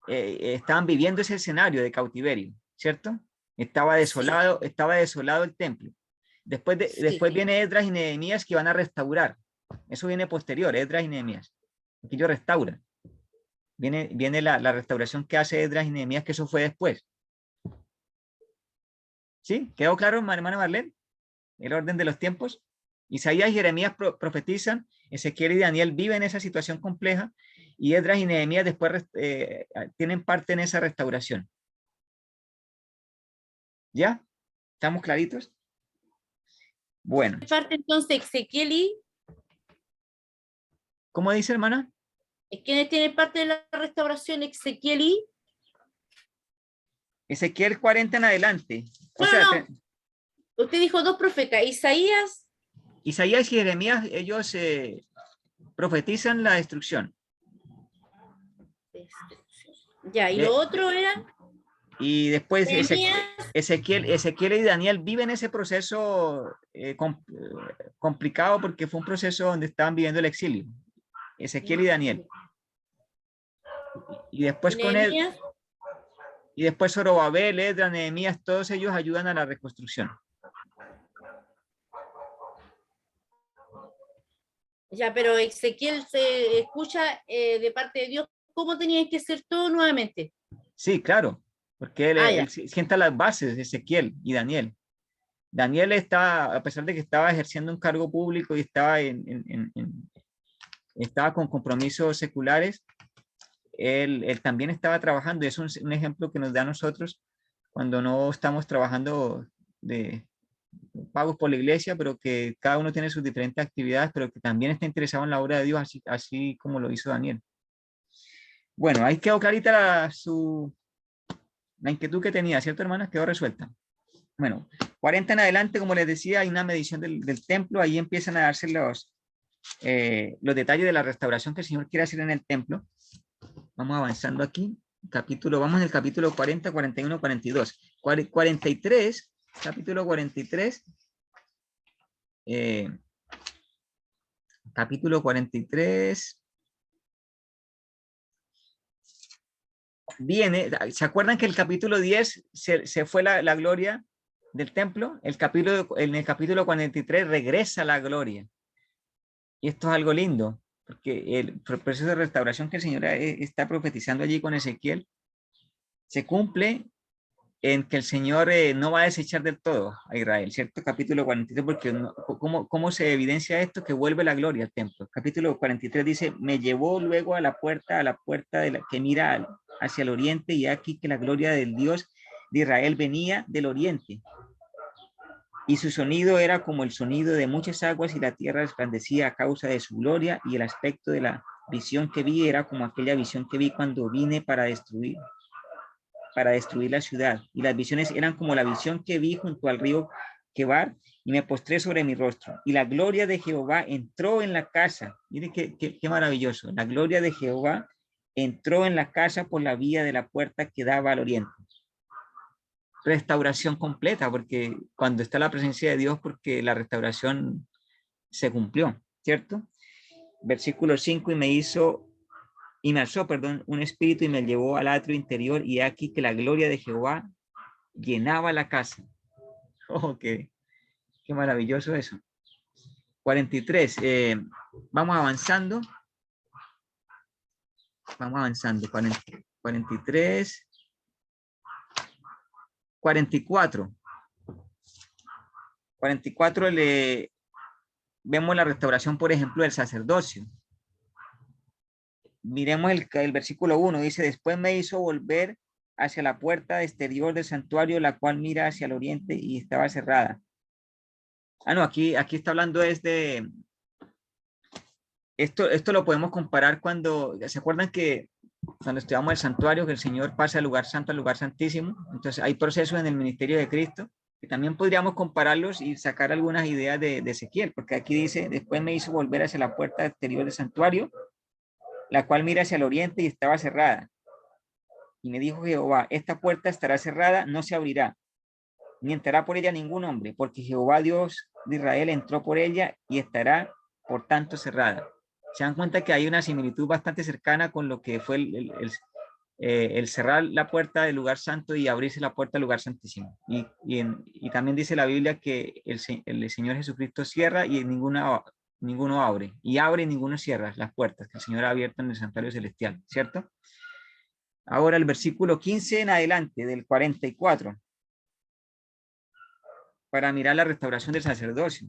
estaban viviendo ese escenario de cautiverio, ¿cierto? Estaba desolado el templo. Después Sí. viene Esdras y Nehemías que van a restaurar. Eso viene posterior, Esdras y Nehemías. Aquí ellos restauran. Viene la restauración que hace Esdras y Nehemías, que eso fue después. ¿Sí? ¿Quedó claro, hermana Marlene? El orden de los tiempos. Isaías y Jeremías profetizan, Ezequiel y Daniel viven esa situación compleja y Esdras y Nehemías después tienen parte en esa restauración. ¿Ya? ¿Estamos claritos? Bueno. Parte entonces Ezequiel y ¿Cómo dice, hermana? ¿quiénes tienen parte de la restauración? Ezequiel y Ezequiel 40 en adelante. O no, sea, no, no. Usted dijo dos profetas, Isaías. Isaías y Jeremías, ellos profetizan la destrucción. Ya, y lo otro era Y después Nehemías. Ezequiel y Daniel viven ese proceso complicado porque fue un proceso donde estaban viviendo el exilio. Ezequiel y Daniel. Y después con él, Nehemías. y después Zorobabel, Esdras, Nehemías, todos ellos ayudan a la reconstrucción. Ya, pero Ezequiel se escucha de parte de Dios cómo tenía que ser todo nuevamente. Sí, claro, porque Ah, él ya. sienta las bases de Ezequiel y Daniel. Daniel está, a pesar de que estaba ejerciendo un cargo público y estaba con compromisos seculares, él también estaba trabajando. Es un ejemplo que nos da a nosotros cuando no estamos trabajando de pagos por la iglesia, pero que cada uno tiene sus diferentes actividades, pero que también está interesado en la obra de Dios, así como lo hizo Daniel. Bueno, ahí quedó clarita la inquietud que tenía, ¿cierto, hermanas? Quedó resuelta. Bueno, 40 en adelante, como les decía, hay una medición del templo, ahí empiezan a darse los detalles de la restauración que el Señor quiere hacer en el templo. Vamos avanzando aquí. Vamos en el capítulo 40, 41, 42. 43, capítulo 43. Capítulo 43. Viene, ¿se acuerdan que el capítulo 10 se fue la gloria del templo? En el capítulo 43 regresa la gloria. Y esto es algo lindo, porque el proceso de restauración que el Señor está profetizando allí con Ezequiel se cumple en que el Señor no va a desechar del todo a Israel, ¿cierto? Capítulo 43, porque ¿cómo se evidencia esto? Que vuelve la gloria al templo. Capítulo 43 dice, me llevó luego a la puerta que mira hacia el oriente, y aquí que la gloria del Dios de Israel venía del oriente. Y su sonido era como el sonido de muchas aguas, y la tierra resplandecía a causa de su gloria, y el aspecto de la visión que vi era como aquella visión que vi cuando vine para destruir la ciudad. Y las visiones eran como la visión que vi junto al río Quebar, y me postré sobre mi rostro. Y la gloria de Jehová entró en la casa. Mire qué maravilloso. La gloria de Jehová entró en la casa por la vía de la puerta que daba al oriente. Restauración completa, porque cuando está la presencia de Dios, porque la restauración se cumplió, ¿cierto? Versículo 5, y me alzó, un espíritu y me llevó al atrio interior, y aquí que la gloria de Jehová llenaba la casa. Oh, qué maravilloso eso. 43, vamos avanzando. 43, 44. 44 vemos la restauración, por ejemplo, del sacerdocio. Miremos el versículo 1, dice, después me hizo volver hacia la puerta exterior del santuario, la cual mira hacia el oriente, y estaba cerrada. No, aquí está hablando esto lo podemos comparar cuando, ¿se acuerdan que cuando estudiamos el santuario, que el Señor pasa del lugar santo al lugar santísimo? Entonces hay procesos en el ministerio de Cristo que también podríamos compararlos y sacar algunas ideas de Ezequiel, porque aquí dice, después me hizo volver hacia la puerta exterior del santuario, la cual mira hacia el oriente, y estaba cerrada. Y me dijo Jehová, esta puerta estará cerrada, no se abrirá, ni entrará por ella ningún hombre, porque Jehová Dios de Israel entró por ella, y estará por tanto cerrada. Se dan cuenta que hay una similitud bastante cercana con lo que fue el cerrar la puerta del lugar santo y abrirse la puerta del lugar santísimo. Y también dice la Biblia que el Señor Jesucristo cierra y ninguno abre. Y abre y ninguno cierra las puertas que el Señor ha abierto en el santuario celestial, ¿cierto? Ahora el versículo 15 en adelante, del 44, para mirar la restauración del sacerdocio.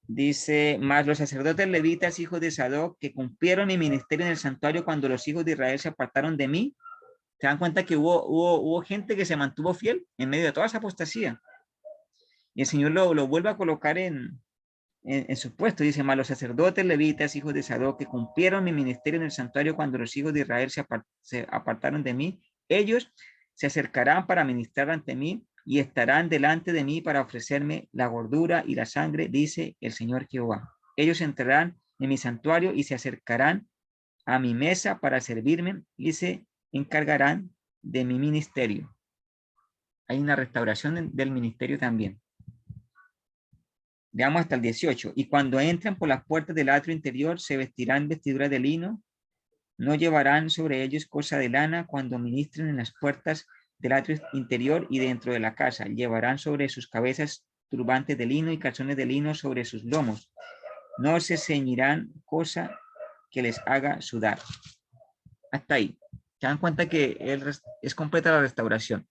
Dice, más los sacerdotes levitas, hijos de Sadoc, que cumplieron mi ministerio en el santuario cuando los hijos de Israel se apartaron de mí. ¿Se dan cuenta que hubo gente que se mantuvo fiel en medio de toda esa apostasía? Y el Señor lo vuelve a colocar en su puesto. Dice, más los sacerdotes levitas, hijos de Sadoc, que cumplieron mi ministerio en el santuario cuando los hijos de Israel se apartaron de mí. Ellos se acercarán para ministrar ante mí y estarán delante de mí para ofrecerme la gordura y la sangre, dice el Señor Jehová. Ellos entrarán en mi santuario y se acercarán a mi mesa para servirme y se encargarán de mi ministerio. Hay una restauración del ministerio también. Veamos hasta el 18. Y cuando entren por las puertas del atrio interior, se vestirán vestiduras de lino. No llevarán sobre ellos cosa de lana cuando ministren en las puertas del atrio interior y dentro de la casa. Llevarán sobre sus cabezas turbantes de lino y calzones de lino sobre sus lomos. No se ceñirán cosa que les haga sudar. Hasta ahí. Se dan cuenta que es completa la restauración.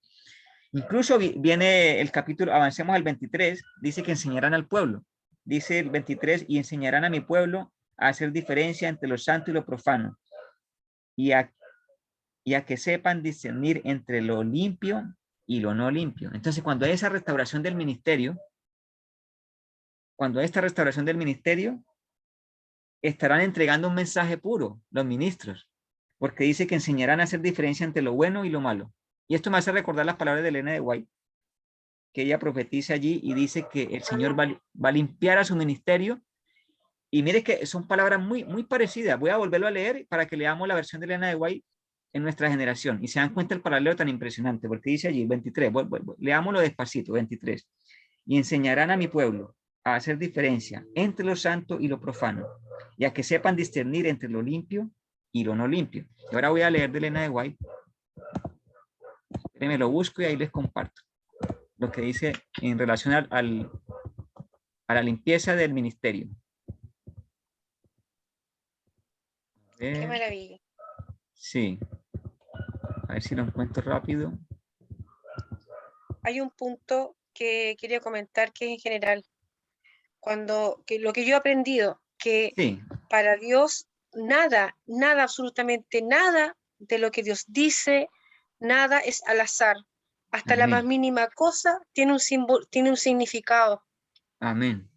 Incluso viene el capítulo, avancemos al 23, dice que enseñarán al pueblo. Dice el 23, y enseñarán a mi pueblo a hacer diferencia entre lo santo y lo profano. Y a que sepan discernir entre lo limpio y lo no limpio. Entonces, cuando hay esa restauración del ministerio, estarán entregando un mensaje puro, los ministros, porque dice que enseñarán a hacer diferencia entre lo bueno y lo malo. Y esto me hace recordar las palabras de Elena de White, que ella profetiza allí y dice que el Señor va a limpiar a su ministerio. Y mire que son palabras muy, muy parecidas. Voy a volverlo a leer para que leamos la versión de Elena de White en nuestra generación y se dan cuenta el paralelo tan impresionante, porque dice allí 23, leámoslo despacito, 23. Y enseñarán a mi pueblo a hacer diferencia entre lo santo y lo profano, y a que sepan discernir entre lo limpio y lo no limpio. Y ahora voy a leer de Elena de White. Me lo busco y ahí les comparto lo que dice en relación a la limpieza del ministerio. Qué maravilla. Sí. A ver si lo encuentro rápido. Hay un punto que quería comentar que es en general, lo que yo he aprendido, que Sí. para Dios nada, absolutamente nada de lo que Dios dice, nada es al azar. Hasta la más mínima cosa tiene un significado. Amén.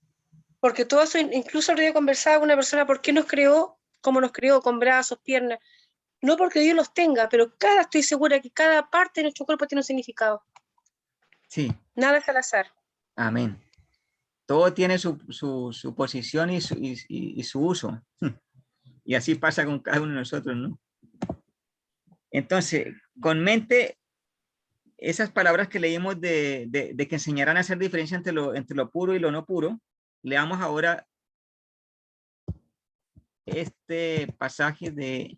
Porque todo eso, incluso el día conversaba con una persona, ¿por qué nos creó como nos creó, con brazos, piernas? No porque Dios los tenga, pero estoy segura que cada parte de nuestro cuerpo tiene un significado. Sí. Nada es al azar. Amén. Todo tiene su posición y su uso. Y así pasa con cada uno de nosotros, ¿no? Entonces, con mente, esas palabras que leímos de que enseñarán a hacer diferencia entre lo puro y lo no puro, leamos ahora este pasaje del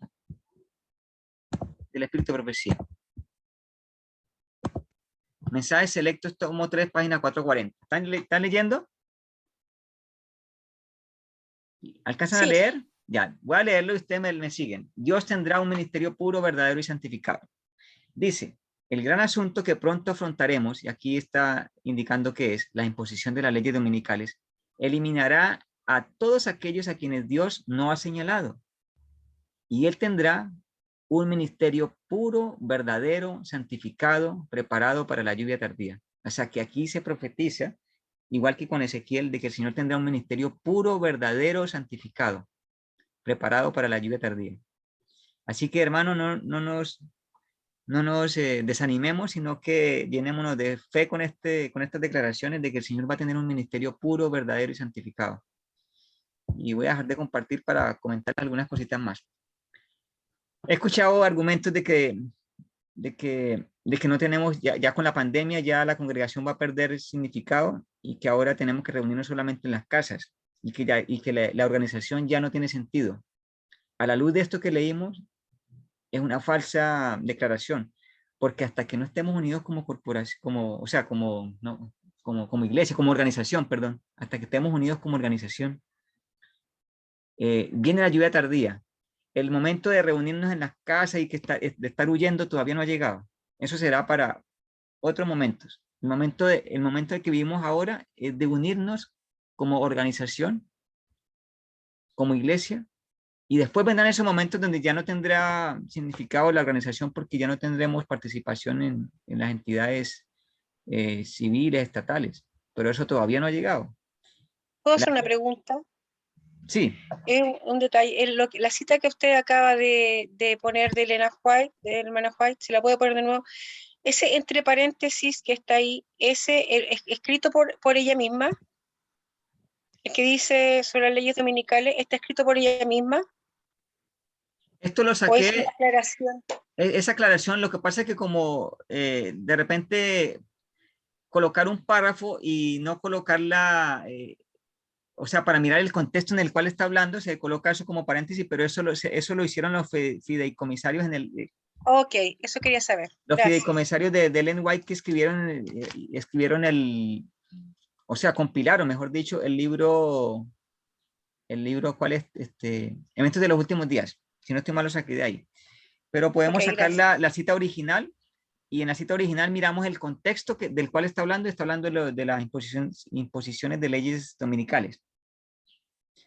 Espíritu de Profecía. Mensajes selectos, tomo 3, página 440. ¿Están leyendo? ¿Alcanzan a leer? Ya, voy a leerlo y ustedes me siguen. Dios tendrá un ministerio puro, verdadero y santificado. Dice, el gran asunto que pronto afrontaremos, y aquí está indicando que es la imposición de las leyes dominicales, eliminará a todos aquellos a quienes Dios no ha señalado. Y él tendrá un ministerio puro, verdadero, santificado, preparado para la lluvia tardía. O sea que aquí se profetiza, igual que con Ezequiel, de que el Señor tendrá un ministerio puro, verdadero, santificado, preparado para la lluvia tardía. Así que, hermano, no nos desanimemos, sino que llenémonos de fe con estas declaraciones de que el Señor va a tener un ministerio puro, verdadero y santificado. Y voy a dejar de compartir para comentar algunas cositas más. He escuchado argumentos de que no tenemos, ya con la pandemia, ya la congregación va a perder significado y que ahora tenemos que reunirnos solamente en las casas y que la organización ya no tiene sentido. A la luz de esto que leímos, es una falsa declaración, porque hasta que no estemos unidos como corporación, como, o sea, como, no, como iglesia, como organización, perdón, hasta que estemos unidos como organización, viene la lluvia tardía. El momento de reunirnos en las casas y de estar huyendo todavía no ha llegado. Eso será para otros momentos. El momento de que vivimos ahora es de unirnos como organización, como iglesia, y después vendrán esos momentos donde ya no tendrá significado la organización porque ya no tendremos participación en las entidades civiles, estatales, pero eso todavía no ha llegado. ¿Puedo hacer una pregunta? Sí. Un detalle, la cita que usted acaba de poner de Elena White, de hermana White, si la puede poner de nuevo, ese entre paréntesis que está ahí, escrito por ella misma, el que dice sobre las leyes dominicales, ¿está escrito por ella misma? Esto lo ¿O es saqué, una aclaración? esa aclaración, lo que pasa es que como de repente colocar un párrafo y no colocarla, o sea, para mirar el contexto en el cual está hablando, se coloca eso como paréntesis, pero eso lo hicieron los fideicomisarios Ok, eso quería saber. los Gracias. fideicomisarios de Ellen White que escribieron o sea, compilaron, mejor dicho, el libro, ¿cuál es? Eventos de los últimos días. Si no estoy mal, lo saqué de ahí. Pero podemos Ok, sacar gracias. la cita original, y en la cita original miramos el contexto del cual está hablando de las imposiciones de leyes dominicales.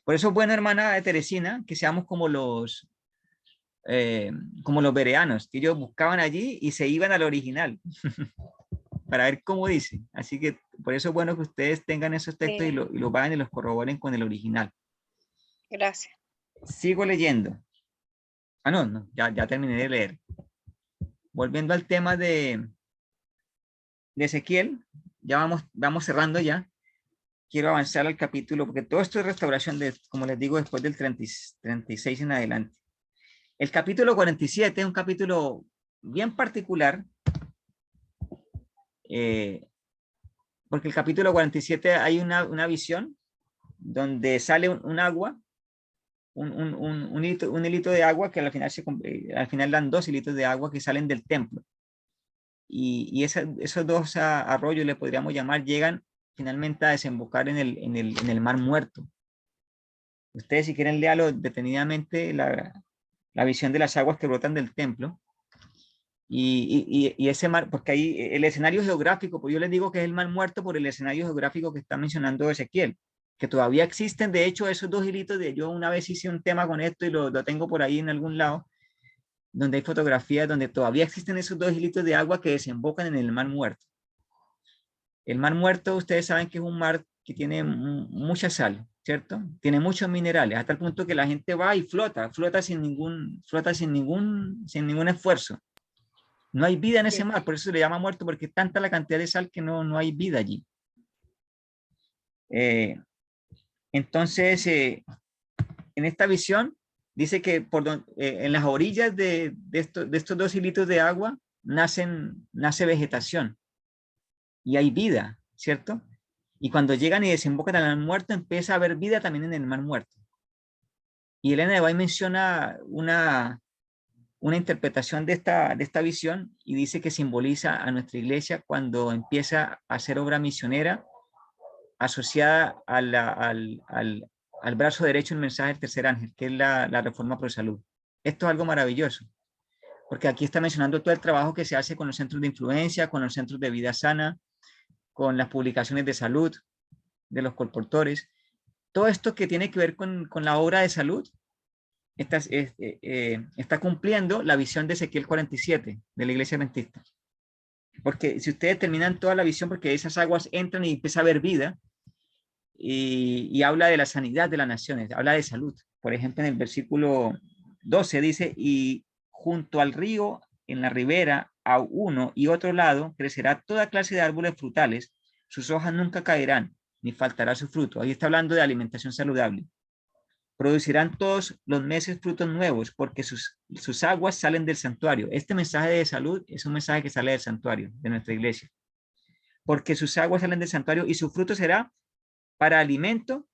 Por eso es bueno, hermana Teresina, que seamos como los bereanos, que ellos buscaban allí y se iban al original para ver cómo dice. Así que por eso es bueno que ustedes tengan esos textos y lo vayan y los corroboren con el original. Gracias. Sigo leyendo. No, ya terminé de leer. Volviendo al tema de Ezequiel, ya vamos cerrando ya. Quiero avanzar al capítulo, porque todo esto es restauración, como les digo, después del 36 en adelante. El capítulo 47 es un capítulo bien particular, porque el capítulo 47 hay una visión donde sale un agua, un hilito de agua que al final dan 2 hilitos de agua que salen del templo. Y esos 2 arroyos, le podríamos llamar, llegan finalmente a desembocar en el Mar Muerto. Ustedes, si quieren, léalo detenidamente, la visión de las aguas que brotan del templo. Y ese mar, porque ahí el escenario geográfico, pues yo les digo que es el Mar Muerto por el escenario geográfico que está mencionando Ezequiel, que todavía existen. De hecho, esos 2 hilitos yo una vez hice un tema con esto y lo tengo por ahí en algún lado, donde hay fotografías donde todavía existen esos 2 hilitos de agua que desembocan en el Mar Muerto. El Mar Muerto, ustedes saben que es un mar que tiene mucha sal, ¿cierto? Tiene muchos minerales, hasta el punto que la gente va y flota sin ningún esfuerzo. No hay vida en ese mar, por eso se le llama muerto, porque es tanta la cantidad de sal que no hay vida allí. Entonces, en esta visión, dice que en las orillas de estos 2 hilitos de agua nace vegetación y hay vida, ¿cierto? Y cuando llegan y desembocan al Mar Muerto, empieza a haber vida también en el Mar Muerto. Y Elena de White menciona una interpretación de esta visión y dice que simboliza a nuestra iglesia cuando empieza a hacer obra misionera asociada al brazo derecho del mensaje del tercer ángel, que es la Reforma Pro Salud. Esto es algo maravilloso, porque aquí está mencionando todo el trabajo que se hace con los centros de influencia, con los centros de vida sana, con las publicaciones de salud de los colportores. Todo esto que tiene que ver con la obra de salud está cumpliendo la visión de Ezequiel 47 de la iglesia adventista. Porque si ustedes terminan toda la visión, porque esas aguas entran y empieza a haber vida, y habla de la sanidad de las naciones, habla de salud. Por ejemplo, en el versículo 12 dice, y junto al río, en la ribera, a uno y otro lado, crecerá toda clase de árboles frutales, sus hojas nunca caerán, ni faltará su fruto. Ahí está hablando de alimentación saludable. Producirán todos los meses frutos nuevos, porque sus aguas salen del santuario. Este mensaje de salud es un mensaje que sale del santuario, de nuestra iglesia. Porque sus aguas salen del santuario y su fruto será para alimento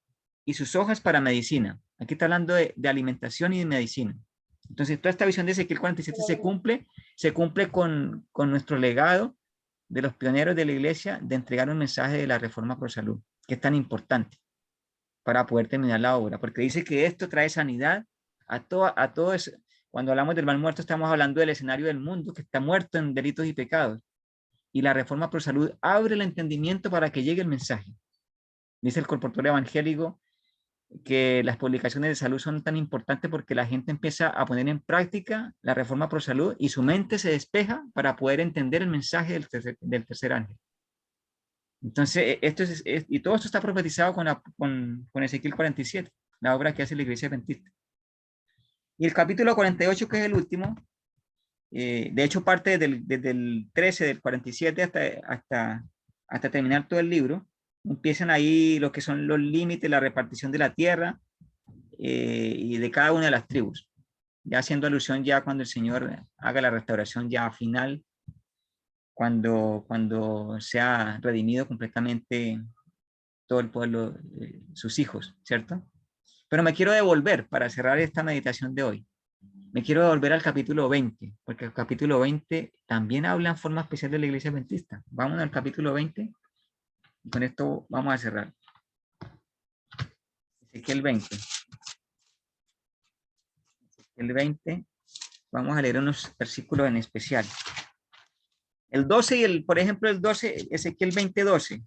y sus hojas para medicina. Aquí está hablando de alimentación y de medicina. Entonces, toda esta visión de Ezequiel 47 se cumple con nuestro legado de los pioneros de la iglesia de entregar un mensaje de la reforma pro salud, que es tan importante para poder terminar la obra, porque dice que esto trae sanidad a todo eso. Cuando hablamos del mal muerto, estamos hablando del escenario del mundo que está muerto en delitos y pecados. Y la reforma pro salud abre el entendimiento para que llegue el mensaje. Dice el colportor evangélico que las publicaciones de salud son tan importantes porque la gente empieza a poner en práctica la reforma pro salud y su mente se despeja para poder entender el mensaje del tercer ángel. Entonces, y todo esto está profetizado con Ezequiel 47, la obra que hace la Iglesia Adventista. Y el capítulo 48, que es el último, de hecho parte desde el 13 del 47 hasta terminar todo el libro. Empiezan ahí lo que son los límites, la repartición de la tierra y de cada una de las tribus, ya haciendo alusión ya cuando el Señor haga la restauración ya final, cuando sea redimido completamente todo el pueblo, sus hijos, ¿cierto? Pero me quiero devolver para cerrar esta meditación de hoy. Me quiero devolver al capítulo 20, porque el capítulo 20 también habla en forma especial de la Iglesia Adventista. Vamos al capítulo 20. Y con esto vamos a cerrar. Ezequiel 20. Ezequiel 20. Vamos a leer unos versículos en especial. El 12 y por ejemplo, el 12, Ezequiel 20, 12.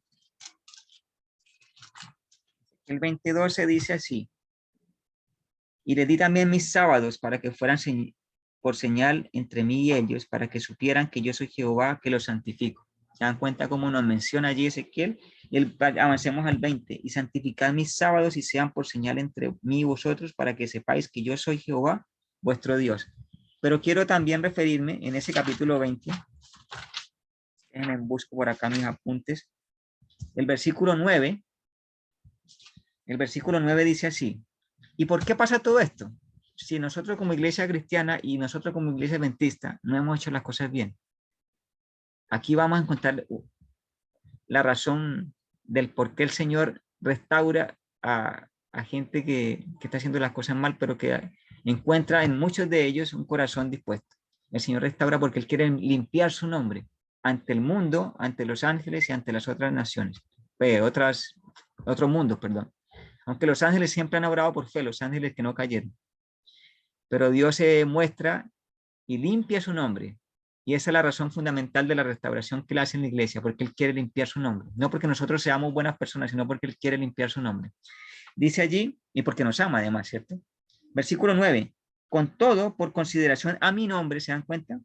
Ezequiel 20, 12 dice así. Y le di también mis sábados para que fueran por señal entre mí y ellos, para que supieran que yo soy Jehová, que los santifico. ¿Se dan cuenta cómo nos menciona allí Ezequiel? Avancemos al 20. Y santificad mis sábados y sean por señal entre mí y vosotros, para que sepáis que yo soy Jehová, vuestro Dios. Pero quiero también referirme en ese capítulo 20. Déjenme busco por acá mis apuntes. El versículo 9. El versículo 9 dice así. ¿Y por qué pasa todo esto? Si nosotros como iglesia cristiana y nosotros como iglesia adventista no hemos hecho las cosas bien. Aquí vamos a encontrar la razón del por qué el Señor restaura a gente que está haciendo las cosas mal, pero que encuentra en muchos de ellos un corazón dispuesto. El Señor restaura porque Él quiere limpiar su nombre ante el mundo, ante los ángeles y ante las otras naciones, otros mundos, perdón. Aunque los ángeles siempre han obrado por fe, los ángeles que no cayeron. Pero Dios se muestra y limpia su nombre. Y esa es la razón fundamental de la restauración que Él hace en la iglesia, porque Él quiere limpiar su nombre. No porque nosotros seamos buenas personas, sino porque Él quiere limpiar su nombre. Dice allí, y porque nos ama además, ¿cierto? Versículo 9. Con todo, por consideración a mi nombre, ¿se dan cuenta?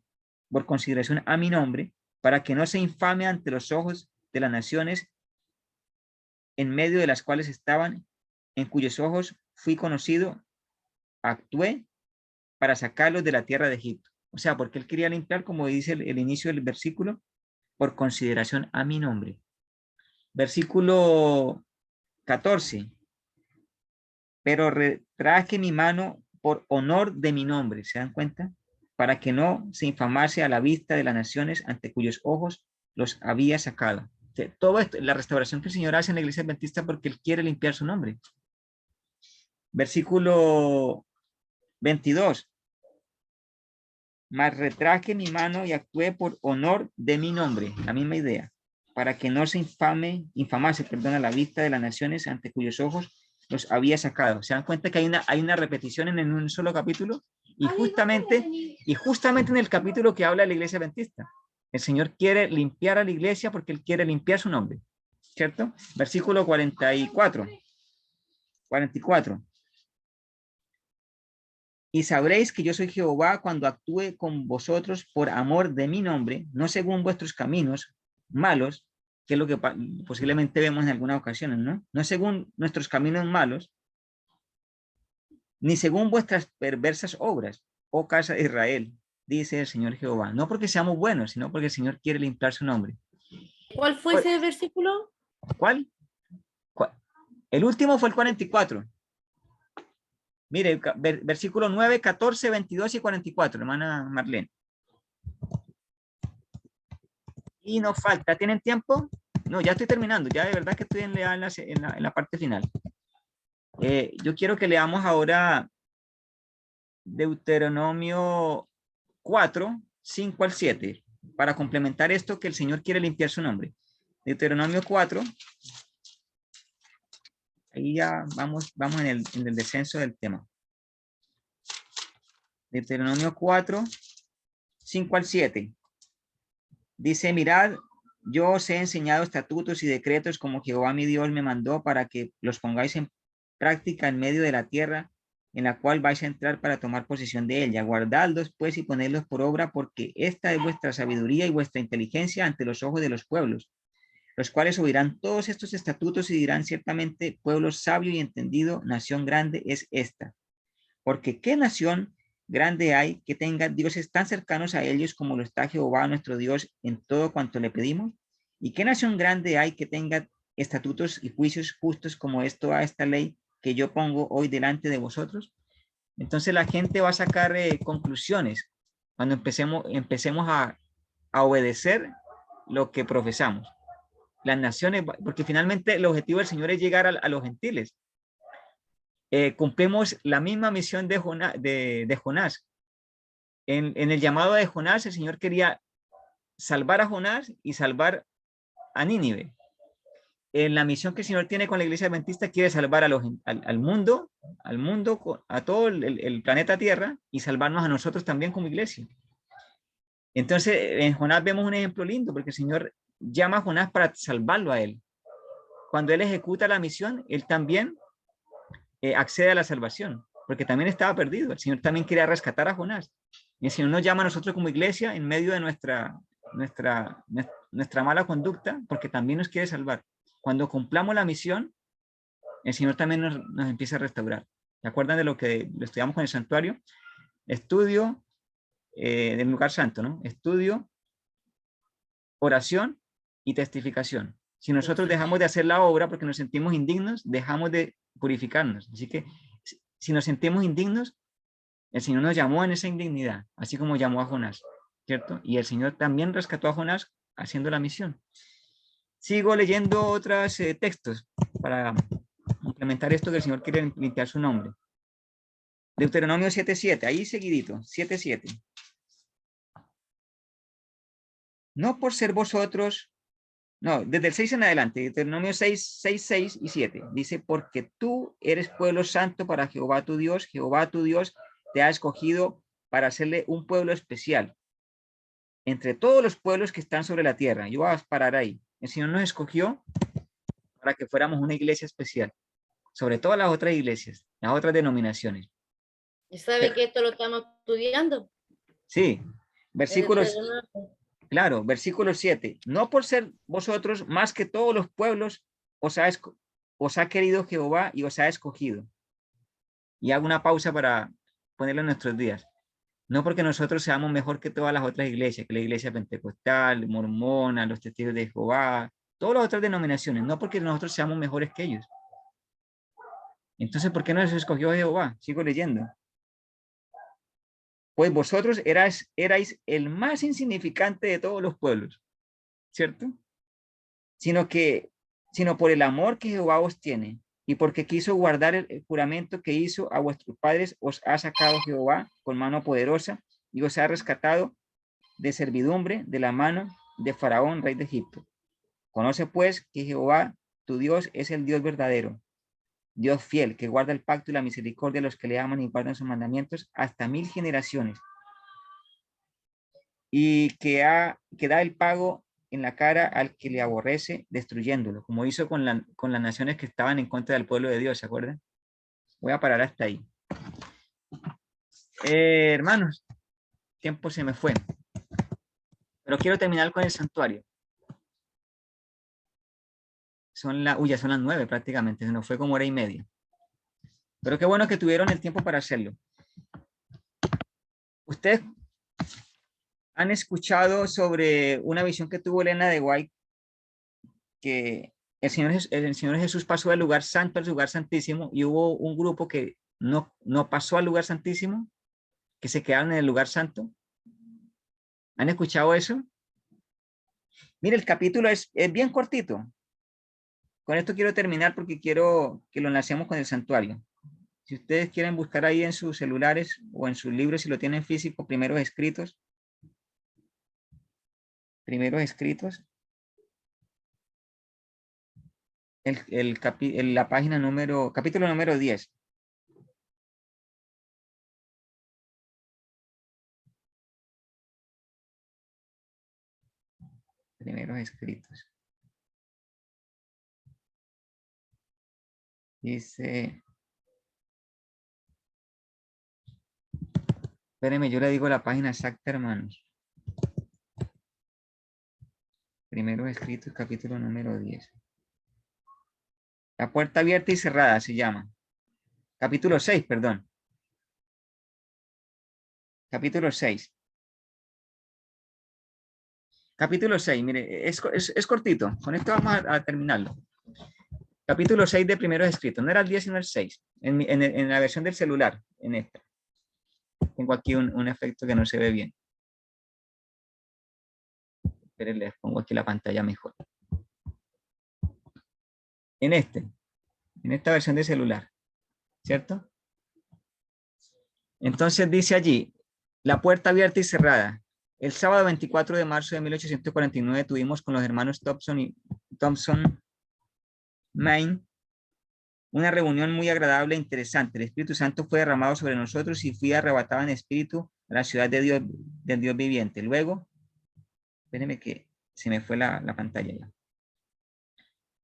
Por consideración a mi nombre, para que no se infame ante los ojos de las naciones en medio de las cuales estaban, en cuyos ojos fui conocido, actué para sacarlos de la tierra de Egipto. O sea, porque Él quería limpiar, como dice el inicio del versículo, por consideración a mi nombre. Versículo 14. Pero retraje mi mano por honor de mi nombre, ¿se dan cuenta? Para que no se infamase a la vista de las naciones ante cuyos ojos los había sacado. Todo esto, la restauración que el Señor hace en la iglesia adventista porque Él quiere limpiar su nombre. Versículo 22. Mas retraje mi mano y actué por honor de mi nombre, la misma idea, para que no se infamase a la vista de las naciones ante cuyos ojos los había sacado. ¿Se dan cuenta que hay una repetición en un solo capítulo? Y justamente en el capítulo que habla de la iglesia adventista. El Señor quiere limpiar a la iglesia porque Él quiere limpiar su nombre, ¿cierto? Versículo 44. Y sabréis que yo soy Jehová cuando actúe con vosotros por amor de mi nombre, no según vuestros caminos malos, que es lo que posiblemente vemos en algunas ocasiones, ¿no? No según nuestros caminos malos, ni según vuestras perversas obras, oh casa de Israel, dice el Señor Jehová. No porque seamos buenos, sino porque el Señor quiere limpiar su nombre. ¿Cuál fue ese versículo? ¿Cuál? El último fue el 44. Mire, versículo 9, 14, 22 y 44, hermana Marlene. Y nos falta, ¿tienen tiempo? No, ya estoy terminando, ya de verdad que estoy en la parte final. Yo quiero que leamos ahora Deuteronomio 4, 5 al 7, para complementar esto que el Señor quiere limpiar su nombre. Deuteronomio 4, ahí ya vamos en el descenso del tema. Deuteronomio 4, 5 al 7. Dice, mirad, yo os he enseñado estatutos y decretos como Jehová mi Dios me mandó para que los pongáis en práctica en medio de la tierra en la cual vais a entrar para tomar posesión de ella. Guardadlos pues y ponedlos por obra, porque esta es vuestra sabiduría y vuestra inteligencia ante los ojos de los pueblos, los cuales oirán todos estos estatutos y dirán ciertamente, pueblo sabio y entendido, nación grande es esta. Porque ¿qué nación grande hay que tenga dioses tan cercanos a ellos como lo está Jehová nuestro Dios en todo cuanto le pedimos? ¿Y qué nación grande hay que tenga estatutos y juicios justos como esto a esta ley que yo pongo hoy delante de vosotros? Entonces la gente va a sacar conclusiones cuando empecemos a obedecer lo que profesamos. Las naciones, porque finalmente el objetivo del Señor es llegar a los gentiles. Cumplimos la misma misión de Jonás. En el llamado de Jonás, el Señor quería salvar a Jonás y salvar a Nínive. En la misión que el Señor tiene con la iglesia adventista, quiere salvar al mundo, a todo el planeta Tierra y salvarnos a nosotros también como iglesia. Entonces, en Jonás vemos un ejemplo lindo, porque el Señor llama a Jonás para salvarlo a él. Cuando él ejecuta la misión, él también accede a la salvación, porque también estaba perdido. El Señor también quería rescatar a Jonás. Y el Señor nos llama a nosotros como iglesia en medio de nuestra mala conducta, porque también nos quiere salvar. Cuando cumplamos la misión, el Señor también nos empieza a restaurar. ¿Se acuerdan de lo que lo estudiamos con el santuario? Estudio del lugar santo, ¿no? Estudio, oración y testificación. Si nosotros dejamos de hacer la obra porque nos sentimos indignos, dejamos de purificarnos. Así que si nos sentimos indignos, el Señor nos llamó en esa indignidad, así como llamó a Jonás, ¿cierto? Y el Señor también rescató a Jonás haciendo la misión. Sigo leyendo otros textos para complementar esto que el Señor quiere limpiar su nombre. Deuteronomio 7:7, ahí seguidito, 7:7. No por ser vosotros, no, desde el 6 en adelante, Deuteronomio 6 y 7, dice, porque tú eres pueblo santo para Jehová tu Dios te ha escogido para hacerle un pueblo especial entre todos los pueblos que están sobre la tierra. Yo voy a parar ahí. El Señor nos escogió para que fuéramos una iglesia especial, sobre todas las otras iglesias, las otras denominaciones. ¿Y sabe que esto lo estamos estudiando? Sí, versículos, claro, versículo 7. No por ser vosotros más que todos los pueblos os ha querido Jehová y os ha escogido. Y hago una pausa para ponerlo en nuestros días. No porque nosotros seamos mejor que todas las otras iglesias, que la iglesia pentecostal, mormona, los testigos de Jehová, todas las otras denominaciones, no porque nosotros seamos mejores que ellos. Entonces, ¿por qué no nos escogió Jehová? Sigo leyendo. Pues vosotros erais el más insignificante de todos los pueblos, ¿cierto? Sino por el amor que Jehová os tiene y porque quiso guardar el juramento que hizo a vuestros padres, os ha sacado Jehová con mano poderosa y os ha rescatado de servidumbre de la mano de Faraón, rey de Egipto. Conoce pues que Jehová, tu Dios, es el Dios verdadero, Dios fiel, que guarda el pacto y la misericordia de los que le aman y guardan sus mandamientos hasta 1000 generaciones. Y que da el pago en la cara al que le aborrece, destruyéndolo, como hizo con las naciones que estaban en contra del pueblo de Dios, ¿se acuerdan? Voy a parar hasta ahí. Hermanos, tiempo se me fue. Pero quiero terminar con el santuario. Ya son las 9 prácticamente, se nos fue como hora y media. Pero qué bueno que tuvieron el tiempo para hacerlo. Ustedes han escuchado sobre una visión que tuvo Elena de White, que el Señor Jesús pasó del lugar santo al lugar santísimo y hubo un grupo que no pasó al lugar santísimo, que se quedaron en el lugar santo. ¿Han escuchado eso? Mire, el capítulo es bien cortito. Con esto quiero terminar porque quiero que lo enlacemos con el santuario. Si ustedes quieren buscar ahí en sus celulares o en sus libros, si lo tienen físico, primeros escritos. Primeros escritos. La página capítulo número 10. Primeros escritos. Dice, espérenme, yo le digo la página exacta, hermanos. Primeros escritos, capítulo número 10. La puerta abierta y cerrada se llama. Capítulo 6, perdón. Capítulo 6. Capítulo 6, mire, es cortito. Con esto vamos a terminarlo. Capítulo 6 de primeros escritos. No era el 10, sino el 6. En la versión del celular, en esta. Tengo aquí un efecto que no se ve bien. Esperen, les pongo aquí la pantalla mejor. En esta versión de celular, ¿cierto? Entonces dice allí, la puerta abierta y cerrada. El sábado 24 de marzo de 1849 tuvimos con los hermanos Thompson, Maine, una reunión muy agradable e interesante. El Espíritu Santo fue derramado sobre nosotros y fui arrebatado en espíritu a la ciudad de Dios, del Dios viviente. Luego, espérenme que se me fue la pantalla ya.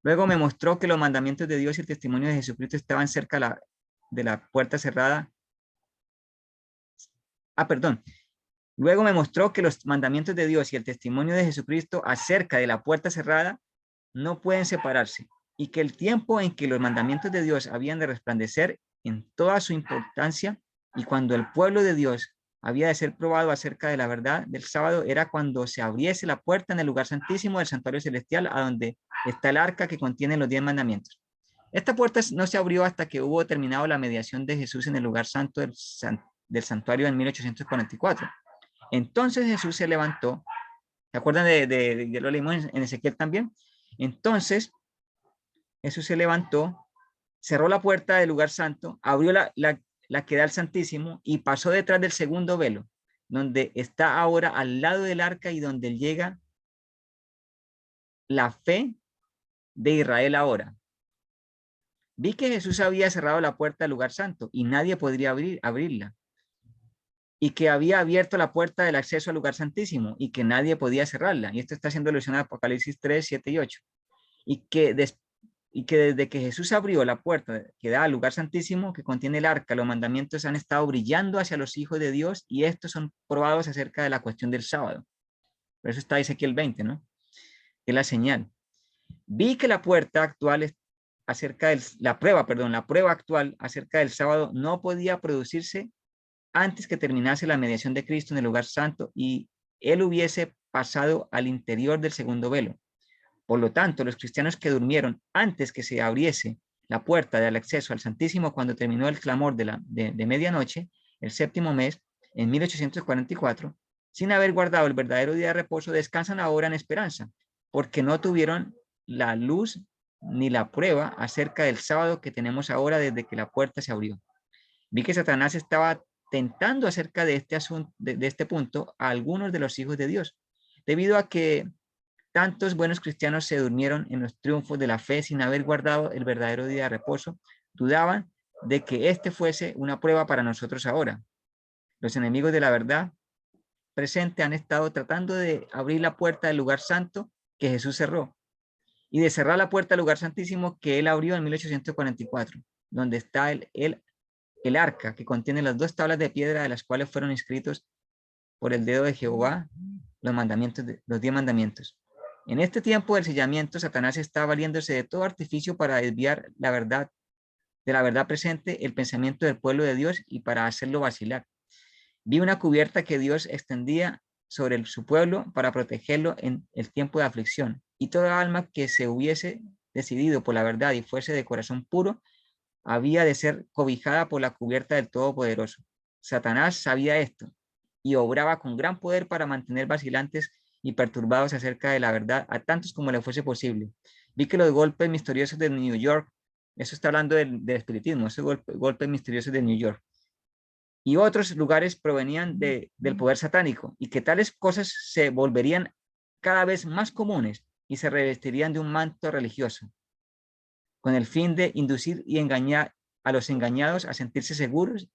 Luego me mostró que los mandamientos de Dios y el testimonio de Jesucristo estaban cerca de la puerta cerrada. Perdón. Luego me mostró que los mandamientos de Dios y el testimonio de Jesucristo acerca de la puerta cerrada no pueden separarse y que el tiempo en que los mandamientos de Dios habían de resplandecer en toda su importancia y cuando el pueblo de Dios había de ser probado acerca de la verdad del sábado era cuando se abriese la puerta en el lugar santísimo del santuario celestial a donde está el arca que contiene los 10 mandamientos. Esta puerta no se abrió hasta que hubo terminado la mediación de Jesús en el lugar santo del santuario en 1844. Entonces Jesús se levantó. ¿Se acuerdan de lo leímos en Ezequiel también? Entonces Jesús se levantó, cerró la puerta del lugar santo, abrió la que da al Santísimo y pasó detrás del segundo velo, donde está ahora al lado del arca y donde llega la fe de Israel ahora. Vi que Jesús había cerrado la puerta del lugar santo y nadie podría abrirla. Y que había abierto la puerta del acceso al lugar santísimo y que nadie podía cerrarla. Y esto está haciendo alusión a Apocalipsis 3, 7 y 8. Y que desde que Jesús abrió la puerta que da al lugar santísimo, que contiene el arca, los mandamientos han estado brillando hacia los hijos de Dios y estos son probados acerca de la cuestión del sábado. Por eso está Ezequiel 20, ¿no? Que es la señal. Vi que la puerta actual la prueba actual acerca del sábado no podía producirse antes que terminase la mediación de Cristo en el lugar santo y él hubiese pasado al interior del segundo velo. Por lo tanto, los cristianos que durmieron antes que se abriese la puerta del acceso al Santísimo cuando terminó el clamor de medianoche, el séptimo mes, en 1844, sin haber guardado el verdadero día de reposo, descansan ahora en esperanza, porque no tuvieron la luz ni la prueba acerca del sábado que tenemos ahora desde que la puerta se abrió. Vi que Satanás estaba tentando acerca de este asunto, de este punto, a algunos de los hijos de Dios, debido a que tantos buenos cristianos se durmieron en los triunfos de la fe sin haber guardado el verdadero día de reposo, dudaban de que este fuese una prueba para nosotros ahora. Los enemigos de la verdad presente han estado tratando de abrir la puerta del lugar santo que Jesús cerró y de cerrar la puerta del lugar santísimo que él abrió en 1844, donde está el arca que contiene las 2 tablas de piedra de las cuales fueron escritos por el dedo de Jehová los 10 mandamientos. En este tiempo del sellamiento, Satanás está valiéndose de todo artificio para desviar de la verdad presente el pensamiento del pueblo de Dios y para hacerlo vacilar. Vi una cubierta que Dios extendía sobre su pueblo para protegerlo en el tiempo de aflicción, y toda alma que se hubiese decidido por la verdad y fuese de corazón puro, había de ser cobijada por la cubierta del Todopoderoso. Satanás sabía esto y obraba con gran poder para mantener vacilantes y perturbados acerca de la verdad a tantos como le fuese posible. Vi que los golpes misteriosos de New York Eso está hablando del espiritismo, ese golpe misterioso de New York. Y otros lugares provenían del poder satánico, y que tales cosas se volverían cada vez más comunes y se revestirían de un manto religioso, con el fin de inducir y engañar a los engañados a sentirse seguros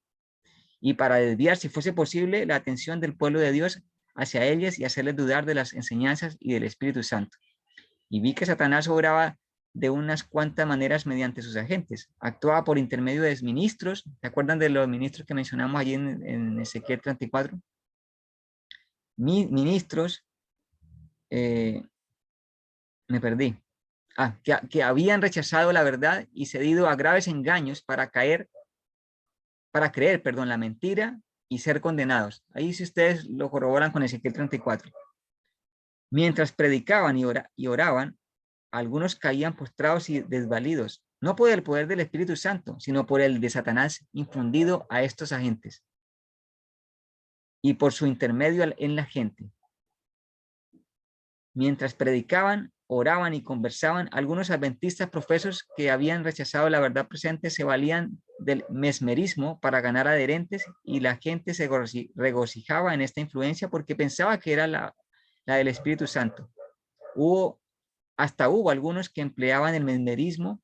y para desviar, si fuese posible, la atención del pueblo de Dios hacia ellas y hacerles dudar de las enseñanzas y del Espíritu Santo. Y vi que Satanás obraba de unas cuantas maneras mediante sus agentes. Actuaba por intermedio de ministros. ¿Se acuerdan de los ministros que mencionamos allí en Ezequiel 34? Ministros, me perdí. Que habían rechazado la verdad y cedido a graves engaños para creer, la mentira y ser condenados. Ahí si ustedes lo corroboran con Ezequiel 34. Mientras predicaban y oraban, algunos caían postrados y desvalidos, no por el poder del Espíritu Santo, sino por el de Satanás infundido a estos agentes y por su intermedio en la gente. Mientras predicaban, oraban y conversaban, algunos adventistas profesos que habían rechazado la verdad presente se valían del mesmerismo para ganar adherentes, y la gente se regocijaba en esta influencia porque pensaba que era la del Espíritu Santo. Hasta hubo algunos que empleaban el mesmerismo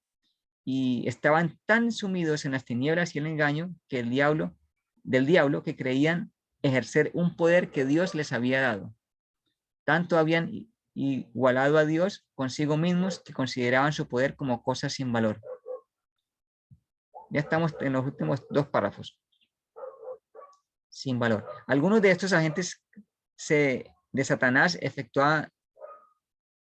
y estaban tan sumidos en las tinieblas y el engaño del diablo que creían ejercer un poder que Dios les había dado. Tanto habían igualado a Dios consigo mismos que consideraban su poder como cosa sin valor. Ya estamos en los últimos 2 párrafos. Sin valor. Algunos de estos agentes de Satanás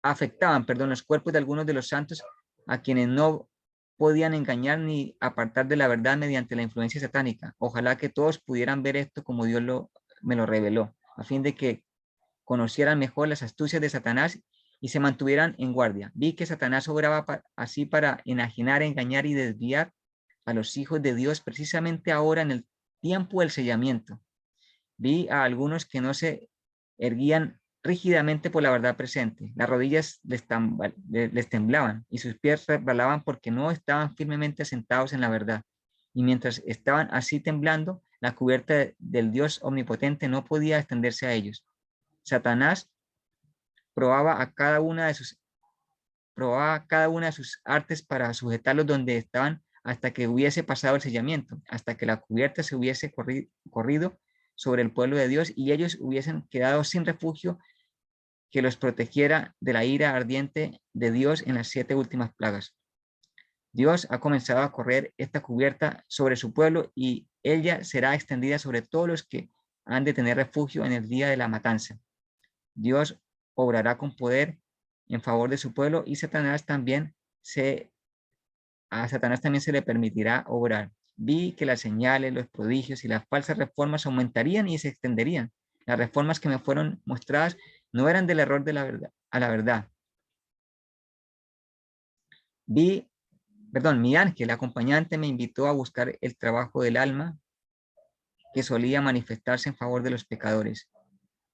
afectaban los cuerpos de algunos de los santos, a quienes no podían engañar ni apartar de la verdad mediante la influencia satánica. Ojalá que todos pudieran ver esto como Dios me lo reveló, a fin de que conocieran mejor las astucias de Satanás y se mantuvieran en guardia. Vi que Satanás obraba así para enajenar, engañar y desviar a los hijos de Dios precisamente ahora en el tiempo del sellamiento. Vi a algunos que no se erguían rígidamente por la verdad presente. Las rodillas les temblaban y sus pies resbalaban porque no estaban firmemente asentados en la verdad. Y mientras estaban así temblando, la cubierta del Dios omnipotente no podía extenderse a ellos. Satanás probaba cada una de sus artes para sujetarlos donde estaban hasta que hubiese pasado el sellamiento, hasta que la cubierta se hubiese corrido sobre el pueblo de Dios y ellos hubiesen quedado sin refugio que los protegiera de la ira ardiente de Dios en las 7 últimas plagas. Dios ha comenzado a correr esta cubierta sobre su pueblo y ella será extendida sobre todos los que han de tener refugio en el día de la matanza. Dios obrará con poder en favor de su pueblo y a Satanás también se le permitirá obrar. Vi que las señales, los prodigios y las falsas reformas aumentarían y se extenderían. Las reformas que me fueron mostradas no eran del error de la verdad, a la verdad. Mi ángel acompañante me invitó a buscar el trabajo del alma que solía manifestarse en favor de los pecadores.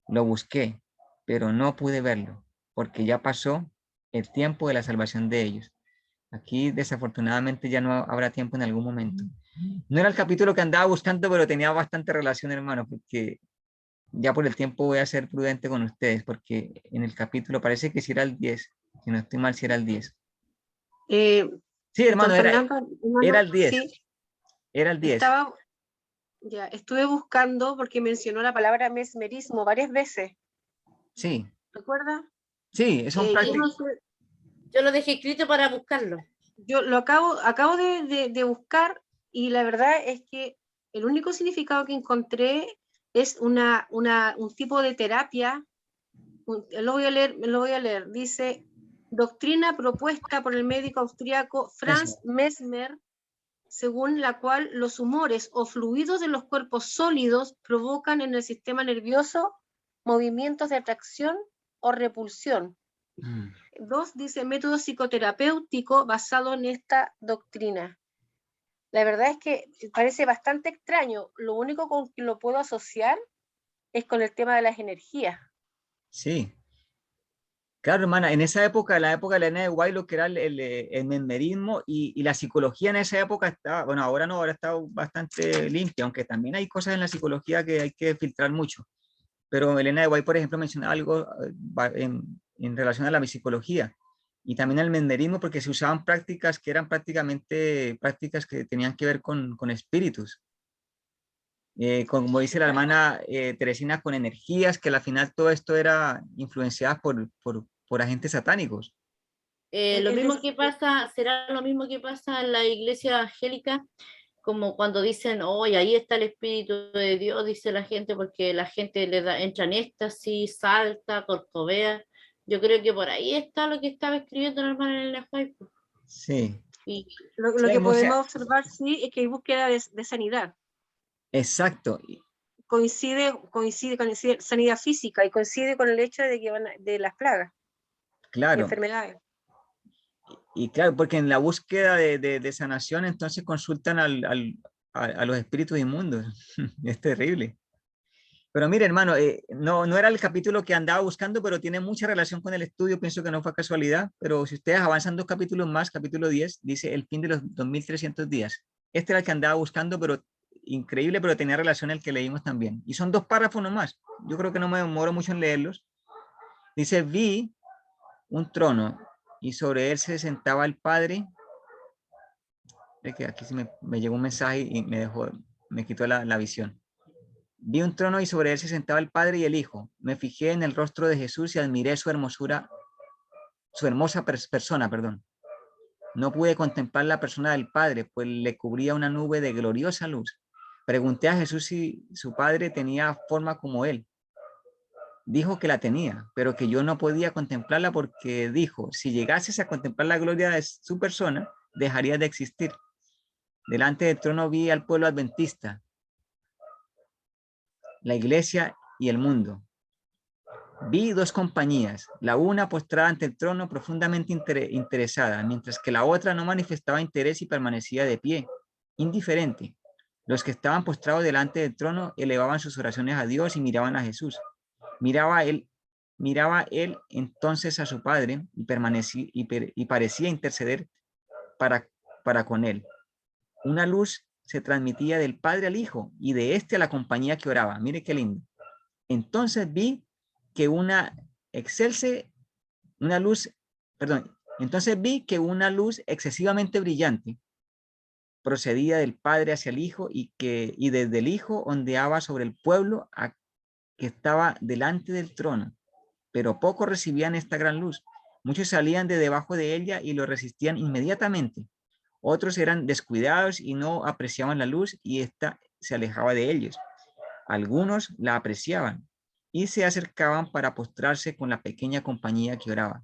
Lo busqué, pero no pude verlo, porque ya pasó el tiempo de la salvación de ellos. Aquí desafortunadamente ya no habrá tiempo en algún momento. No era el capítulo que andaba buscando, pero tenía bastante relación, hermano, porque ya por el tiempo voy a ser prudente con ustedes, porque en el capítulo parece que si era el 10, si no estoy mal, si era el 10. Sí, hermano, era el 10. Sí. Era el 10. Estuve buscando porque mencionó la palabra mesmerismo varias veces. Sí. ¿Recuerda? Sí, son prácticas. Yo lo dejé escrito para buscarlo. Yo lo acabo de buscar y la verdad es que el único significado que encontré es un tipo de terapia. Lo voy a leer. Dice: doctrina propuesta por el médico austriaco Franz Mesmer, según la cual los humores o fluidos de los cuerpos sólidos provocan en el sistema nervioso movimientos de atracción o repulsión. 2, dice método psicoterapéutico basado en esta doctrina. La verdad es que parece bastante extraño. Lo único con que lo puedo asociar es con el tema de las energías. Sí. Claro, hermana, en esa época, la época de la Elena de White, lo que era el mesmerismo y la psicología en esa época estaba, bueno, ahora no, ahora está bastante limpia, aunque también hay cosas en la psicología que hay que filtrar mucho. Pero Elena de White, por ejemplo, menciona algo en relación a la psicología y también al mesmerismo, porque se usaban prácticas que eran prácticamente prácticas que tenían que ver con espíritus. Como dice la hermana Teresina, con energías, que al final todo esto era influenciado por agentes satánicos. Lo Es mismo decir, que pasa, será lo mismo que pasa en la iglesia evangélica, como cuando dicen, oye, ahí está el Espíritu de Dios, dice la gente, porque la gente le da, entra en éxtasis, salta, corcovea. Yo creo que por ahí está lo que estaba escribiendo la hermana Elena White. Sí, Y lo sí, hay que mucha, podemos observar, sí, es que hay búsqueda de sanidad. exacto, Coincide con sanidad física y coincide con el hecho de que de las plagas y claro. enfermedades. Y claro, porque en la búsqueda de sanación, entonces consultan a los espíritus inmundos. Es terrible. Pero mire, hermano, no era el capítulo que andaba buscando, pero tiene mucha relación con el estudio. Pienso que no fue casualidad. Pero si ustedes avanzan 2 capítulos más, capítulo 10, dice el fin de los 2300 días. Este era el que andaba buscando, pero increíble, pero tenía relación al que leímos también. Y son 2 párrafos nomás. Yo creo que no me demoro mucho en leerlos. Dice, vi un trono y sobre él se sentaba el Padre. Es que aquí sí me llegó un mensaje y me quitó la visión. Vi un trono y sobre él se sentaba el Padre y el Hijo. Me fijé en el rostro de Jesús y admiré su hermosura, su hermosa persona, perdón. No pude contemplar la persona del Padre, pues le cubría una nube de gloriosa luz. Pregunté a Jesús si su Padre tenía forma como él. Dijo que la tenía, pero que yo no podía contemplarla porque dijo, si llegases a contemplar la gloria de su persona, dejaría de existir. Delante del trono vi al pueblo adventista, la iglesia y el mundo. Vi 2 compañías, la una postrada ante el trono profundamente interesada, mientras que la otra no manifestaba interés y permanecía de pie, indiferente. Los que estaban postrados delante del trono elevaban sus oraciones a Dios y miraban a Jesús. Miraba él entonces a su Padre y parecía interceder para, para con él. Una luz se transmitía del Padre al Hijo y de este a la compañía que oraba. Mire qué lindo. Entonces vi que una luz, perdón, entonces vi que una luz excesivamente brillante procedía del Padre hacia el Hijo y desde el Hijo ondeaba sobre el pueblo que estaba delante del trono. Pero pocos recibían esta gran luz. Muchos salían de debajo de ella y lo resistían inmediatamente. Otros eran descuidados y no apreciaban la luz y ésta se alejaba de ellos. Algunos la apreciaban y se acercaban para postrarse con la pequeña compañía que oraba.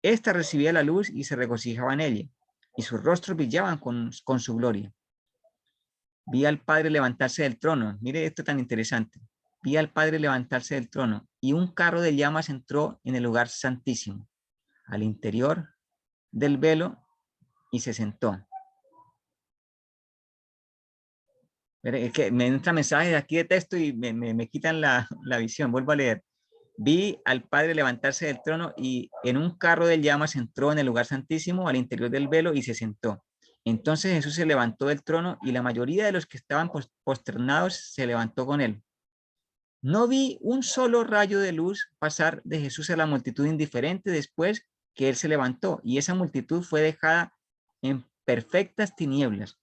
Esta recibía la luz y se regocijaba en ella, y sus rostros brillaban con su gloria. Vi al Padre levantarse del trono. Mire esto tan interesante. Vi al Padre levantarse del trono, y un carro de llamas entró en el lugar santísimo, al interior del velo, y se sentó. Es que me entran mensajes aquí de texto y me quitan la visión. Vuelvo a leer. Vi al Padre levantarse del trono y en un carro de llamas entró en el lugar santísimo al interior del velo y se sentó. Entonces Jesús se levantó del trono y la mayoría de los que estaban posternados se levantó con él. No vi un solo rayo de luz pasar de Jesús a la multitud indiferente después que él se levantó, y esa multitud fue dejada en perfectas tinieblas.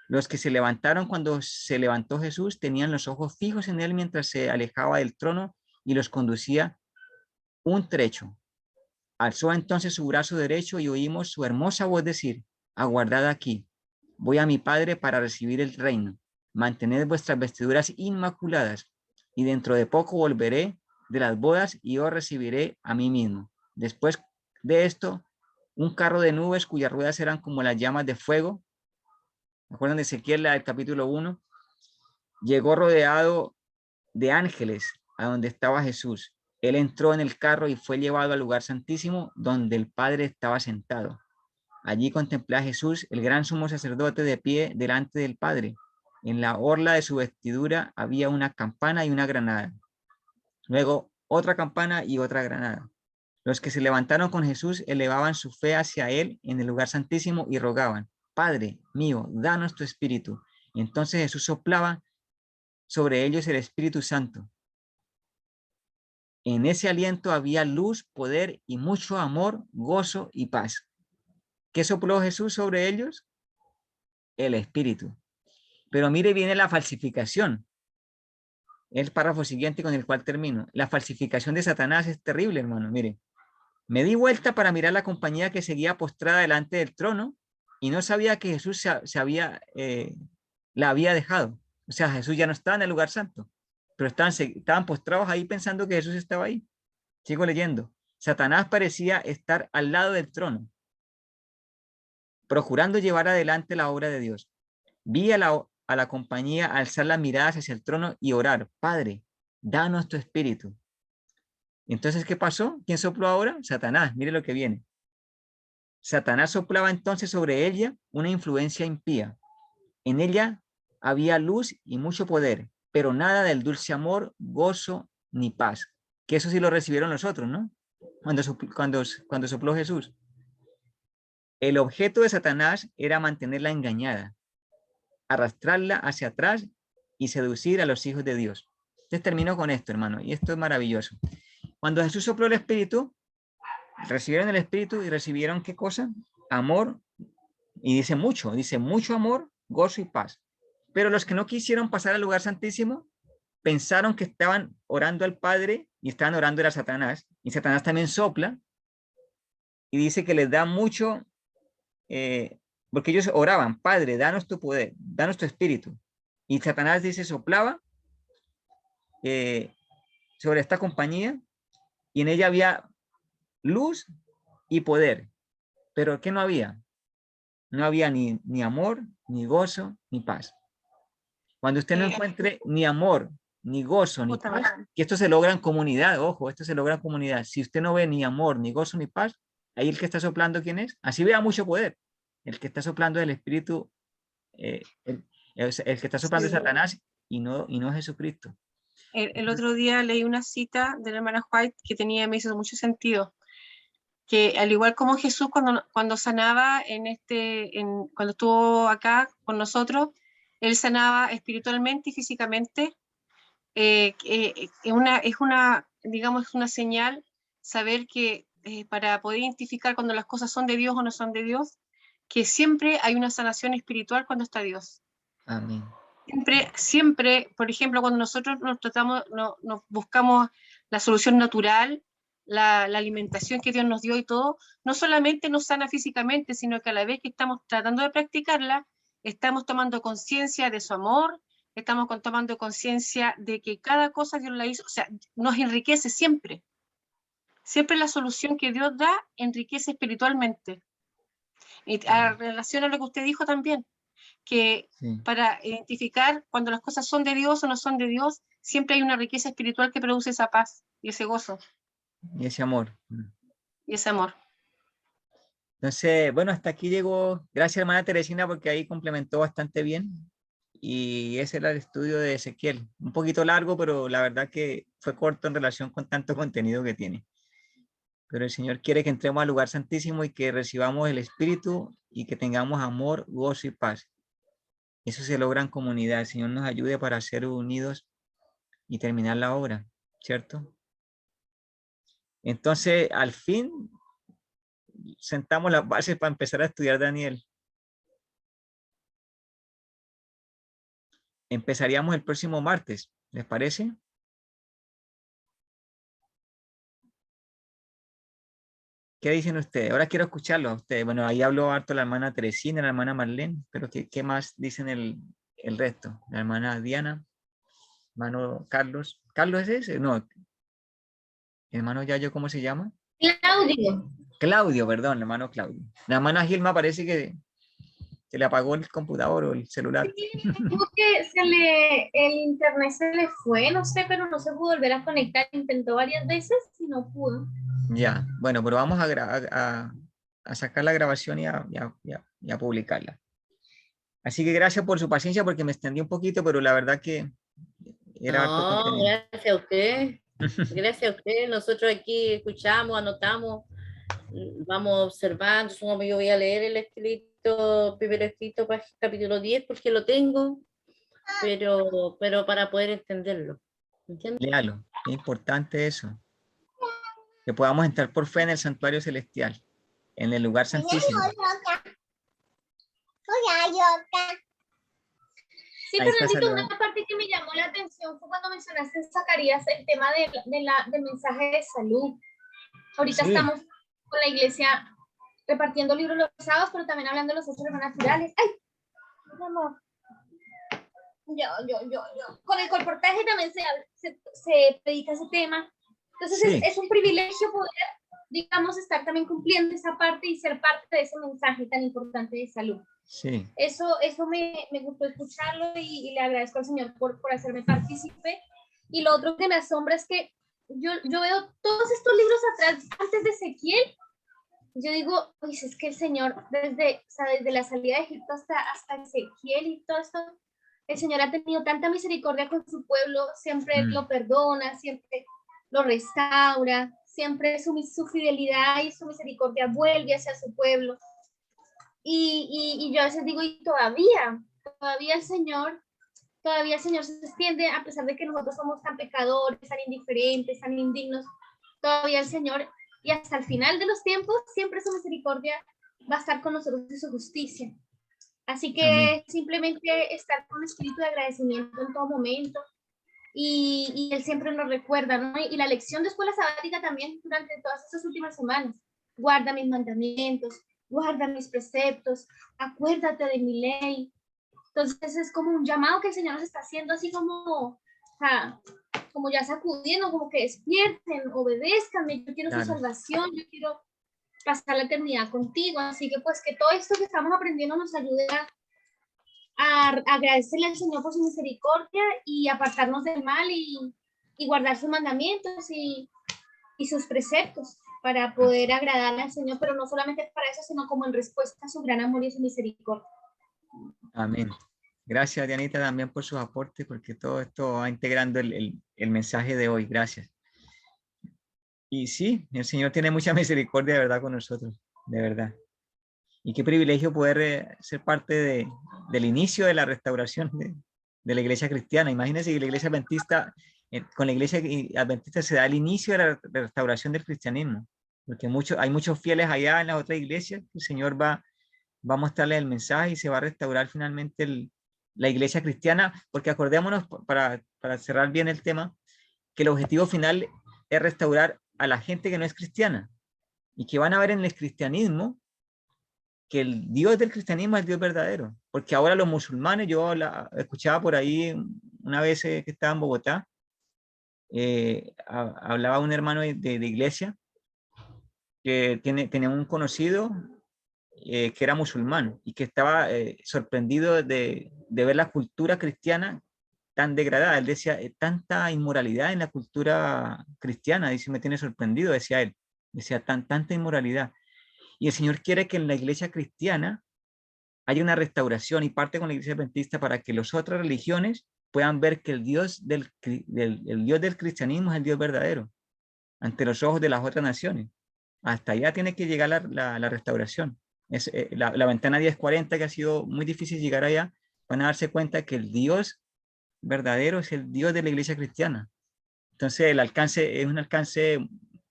Los que se levantaron cuando se levantó Jesús tenían los ojos fijos en él mientras se alejaba del trono y los conducía un trecho. Alzó entonces su brazo derecho y oímos su hermosa voz decir, aguardad aquí, voy a mi Padre para recibir el reino. Mantened vuestras vestiduras inmaculadas y dentro de poco volveré de las bodas y os recibiré a mí mismo. Después de esto, un carro de nubes cuyas ruedas eran como las llamas de fuego. ¿Me acuerdan de Ezequiel, del capítulo 1? Llegó rodeado de ángeles a donde estaba Jesús. Él entró en el carro y fue llevado al lugar santísimo donde el Padre estaba sentado. Allí contemplé a Jesús, el gran sumo sacerdote, de pie delante del Padre. En la orla de su vestidura había una campana y una granada. Luego otra campana y otra granada. Los que se levantaron con Jesús elevaban su fe hacia él en el lugar santísimo y rogaban: Padre mío, danos tu espíritu. Y entonces Jesús soplaba sobre ellos el Espíritu Santo. En ese aliento había luz, poder y mucho amor, gozo y paz. ¿Qué sopló Jesús sobre ellos? El Espíritu. Pero mire, viene la falsificación. El párrafo siguiente con el cual termino. La falsificación de Satanás es terrible, hermano. Mire, me di vuelta para mirar la compañía que seguía postrada delante del trono y no sabía que Jesús la había dejado. O sea, Jesús ya no estaba en el lugar santo, pero estaban postrados ahí pensando que Jesús estaba ahí. Sigo leyendo. Satanás parecía estar al lado del trono, procurando llevar adelante la obra de Dios. Vi a la compañía alzar las miradas hacia el trono y orar: Padre, danos tu espíritu. Entonces, ¿qué pasó? ¿Quién sopló ahora? Satanás. Mire lo que viene. Satanás soplaba entonces sobre ella una influencia impía. En ella había luz y mucho poder, pero nada del dulce amor, gozo ni paz. Que eso sí lo recibieron los otros, ¿no? Cuando sopló Jesús. El objeto de Satanás era mantenerla engañada, arrastrarla hacia atrás y seducir a los hijos de Dios. Entonces termino con esto, hermano, y esto es maravilloso. Cuando Jesús sopló el Espíritu, recibieron el Espíritu y recibieron ¿qué cosa? Amor, y dice mucho amor, gozo y paz. Pero los que no quisieron pasar al lugar santísimo pensaron que estaban orando al Padre y estaban orando a Satanás, y Satanás también sopla y dice que les da mucho, porque ellos oraban: Padre, danos tu poder, danos tu espíritu. Y Satanás dice, soplaba sobre esta compañía, y en ella había luz y poder. Pero ¿qué no había? No había ni amor, ni gozo, ni paz. Cuando usted no encuentre ni amor, ni gozo, ni paz, que esto se logra en comunidad, ojo, esto se logra en comunidad. Si usted no ve ni amor, ni gozo, ni paz, ahí el que está soplando, ¿quién es? Así vea mucho poder. El que está soplando es el Espíritu, el que está soplando es Satanás y no Jesucristo. El otro día leí una cita de la hermana White que me hizo mucho sentido, que al igual como Jesús cuando sanaba cuando estuvo acá con nosotros, él sanaba espiritualmente y físicamente. Digamos, es una señal saber que para poder identificar cuando las cosas son de Dios o no son de Dios, que siempre hay una sanación espiritual cuando está Dios. Amén. Siempre, por ejemplo, cuando nosotros nos buscamos la solución natural, la alimentación que Dios nos dio y todo, no solamente nos sana físicamente, sino que a la vez que estamos tratando de practicarla, estamos tomando conciencia de su amor, estamos tomando conciencia de que cada cosa Dios la hizo, o sea, nos enriquece siempre. Siempre la solución que Dios da enriquece espiritualmente. Y a relación a lo que usted dijo también, que sí, para identificar cuando las cosas son de Dios o no son de Dios, siempre hay una riqueza espiritual que produce esa paz y ese gozo. Y ese amor. Y ese amor. Entonces, bueno, hasta aquí llegó. Gracias, hermana Teresina, porque ahí complementó bastante bien. Y ese era el estudio de Ezequiel. Un poquito largo, pero la verdad que fue corto en relación con tanto contenido que tiene. Pero el Señor quiere que entremos al lugar santísimo y que recibamos el Espíritu y que tengamos amor, gozo y paz. Eso se logra en comunidad. El Señor nos ayude para ser unidos y terminar la obra, ¿cierto? Entonces, al fin, sentamos las bases para empezar a estudiar Daniel. Empezaríamos el próximo martes, ¿les parece? ¿Qué dicen ustedes? Ahora quiero escucharlo a ustedes. Bueno, ahí habló harto la hermana Teresina, la hermana Marlene, pero ¿qué más dicen el resto? La hermana Diana, hermano Carlos. ¿Carlos es ese? No. Hermano Yayo, ¿cómo se llama? Claudio. Claudio, perdón, hermano Claudio. La hermana Gilma parece que se le apagó el computador o el celular. Sí, que el internet se le fue, no sé, pero no se pudo volver a conectar. Intentó varias veces y no pudo. Ya, bueno, pero vamos a sacar la grabación y a publicarla. Así que gracias por su paciencia porque me extendí un poquito, pero la verdad que era harto contenido. Gracias a usted. Gracias a ustedes. Nosotros aquí escuchamos, anotamos, vamos observando. Como yo voy a leer el escrito, primer escrito, capítulo 10, porque lo tengo, pero para poder entenderlo. ¿Entiendes? Léalo, es importante eso. Que podamos entrar por fe en el santuario celestial, en el lugar santísimo. Sí, Ahí está Fernandito, una saludando. parte que me llamó la atención fue cuando mencionaste en Zacarías el tema del mensaje de salud. Ahorita Sí. estamos con la iglesia repartiendo libros los sábados, pero también hablando de los hechos sobrenaturales. ¡Ay! Mi amor. Yo. Con el colportaje también se predica ese tema. Entonces Sí. es un privilegio poder, digamos, estar también cumpliendo esa parte y ser parte de ese mensaje tan importante de salud. Sí. Eso me gustó escucharlo y le agradezco al Señor por hacerme partícipe. Y lo otro que me asombra es que yo veo todos estos libros atrás, antes de Ezequiel. Yo digo, pues es que el Señor, desde la salida de Egipto hasta Ezequiel y todo esto, el Señor ha tenido tanta misericordia con su pueblo, siempre lo perdona, siempre lo restaura, siempre su fidelidad y su misericordia vuelve hacia su pueblo. Y yo a veces digo, y todavía el Señor se extiende, a pesar de que nosotros somos tan pecadores, tan indiferentes, tan indignos, todavía el Señor, y hasta el final de los tiempos, siempre su misericordia va a estar con nosotros y su justicia. Así que Amén. simplemente estar con un espíritu de agradecimiento en todo momento, y Él siempre nos recuerda, ¿no? Y la lección de escuela sabática también durante todas estas últimas semanas: guarda mis mandamientos, guarda mis preceptos, acuérdate de mi ley. Entonces es como un llamado que el Señor nos está haciendo, así como ya sacudiendo, como que despierten, obedezcan, yo quiero su salvación, yo quiero pasar la eternidad contigo. Así que pues que todo esto que estamos aprendiendo nos ayude a agradecerle al Señor por su misericordia y apartarnos del mal y guardar sus mandamientos y sus preceptos para poder agradarle al Señor, pero no solamente para eso, sino como en respuesta a su gran amor y su misericordia. Amén. Gracias, Dianita, también por sus aportes, porque todo esto va integrando el mensaje de hoy. Gracias. Y sí, el Señor tiene mucha misericordia de verdad con nosotros, de verdad. Y qué privilegio poder ser parte del inicio de la restauración de la iglesia cristiana. Imagínense que la iglesia adventista, con la iglesia adventista se da el inicio de la restauración del cristianismo, porque hay muchos fieles allá en la otra iglesia. El Señor va a mostrarles el mensaje y se va a restaurar finalmente la iglesia cristiana, porque acordémonos, para cerrar bien el tema, que el objetivo final es restaurar a la gente que no es cristiana y que van a ver en el cristianismo que el Dios del cristianismo es el Dios verdadero, porque ahora los musulmanes, yo escuchaba por ahí una vez que estaba en Bogotá, hablaba un hermano de iglesia que tenía un conocido que era musulmán y que estaba sorprendido de ver la cultura cristiana tan degradada. Él decía, tanta inmoralidad en la cultura cristiana, dice, me tiene sorprendido, decía él, decía, tanta inmoralidad. Y el Señor quiere que en la iglesia cristiana haya una restauración, y parte con la iglesia adventista para que las otras religiones puedan ver que el Dios el Dios del cristianismo es el Dios verdadero ante los ojos de las otras naciones. Hasta allá tiene que llegar la restauración. Es, la ventana 1040, que ha sido muy difícil llegar allá, van a darse cuenta que el Dios verdadero es el Dios de la iglesia cristiana. Entonces el alcance es un alcance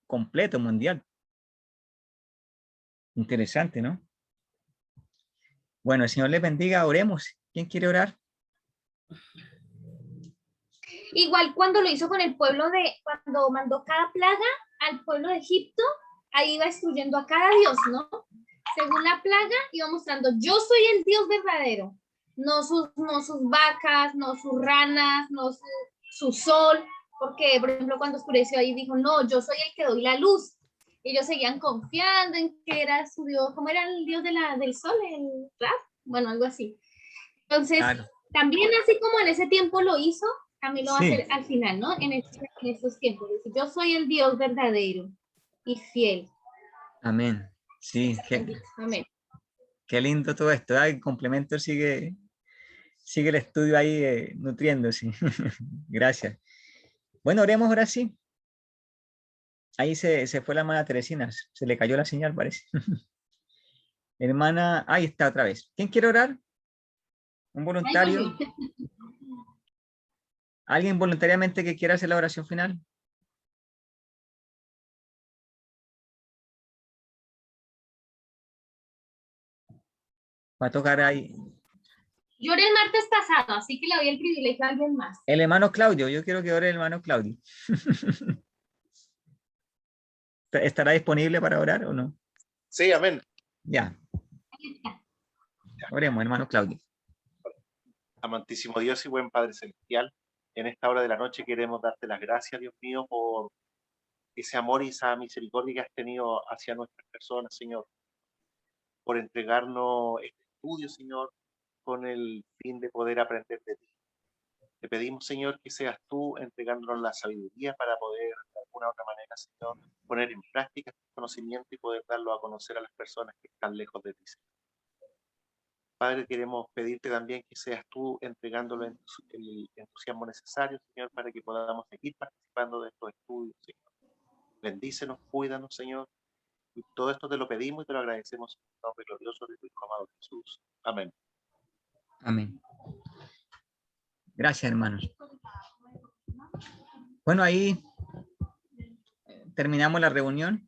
completo, mundial. Interesante, ¿no? Bueno, el Señor les bendiga, oremos. ¿Quién quiere orar? Igual cuando lo hizo con el pueblo cuando mandó cada plaga al pueblo de Egipto, ahí iba destruyendo a cada dios, ¿no? Según la plaga iba mostrando, yo soy el Dios verdadero, no sus vacas, no sus ranas, no su sol, porque por ejemplo cuando oscureció ahí dijo, no, yo soy el que doy la luz. Ellos seguían confiando en que era su Dios, ¿cómo era el Dios del sol? El Ra, bueno, algo así. Entonces, también así como en ese tiempo lo hizo, también lo va a hacer al final, ¿no? En estos tiempos. Dice, yo soy el Dios verdadero y fiel. Amén. Sí, amén. Qué lindo todo esto. El complemento sigue el estudio ahí nutriéndose. Gracias. Bueno, oremos ahora sí. Ahí se fue la hermana Teresina, se le cayó la señal, parece. Hermana, ahí está otra vez. ¿Quién quiere orar? ¿Un voluntario? ¿Alguien voluntariamente que quiera hacer la oración final? Va a tocar ahí. Yo oré el martes pasado, así que le doy el privilegio a alguien más. El hermano Claudio, yo quiero que ore el hermano Claudio. ¿Estará disponible para orar o no? Sí, amén. Ya, Ahí está. oremos, hermano Claudio. Amantísimo Dios y buen Padre Celestial, en esta hora de la noche queremos darte las gracias, Dios mío, por ese amor y esa misericordia que has tenido hacia nuestras personas, Señor, por entregarnos este estudio, Señor, con el fin de poder aprender de ti. Te pedimos, Señor, que seas tú entregándonos la sabiduría para poder, de alguna u otra manera, Señor, poner en práctica este conocimiento y poder darlo a conocer a las personas que están lejos de ti, Señor. Padre, queremos pedirte también que seas tú entregándolo el entusiasmo necesario, Señor, para que podamos seguir participando de estos estudios, Señor. Bendícenos, cuídanos, Señor. Y todo esto te lo pedimos y te lo agradecemos en el nombre glorioso de tu Hijo amado Jesús. Amén. Amén. Gracias, hermanos. Bueno, ahí terminamos la reunión.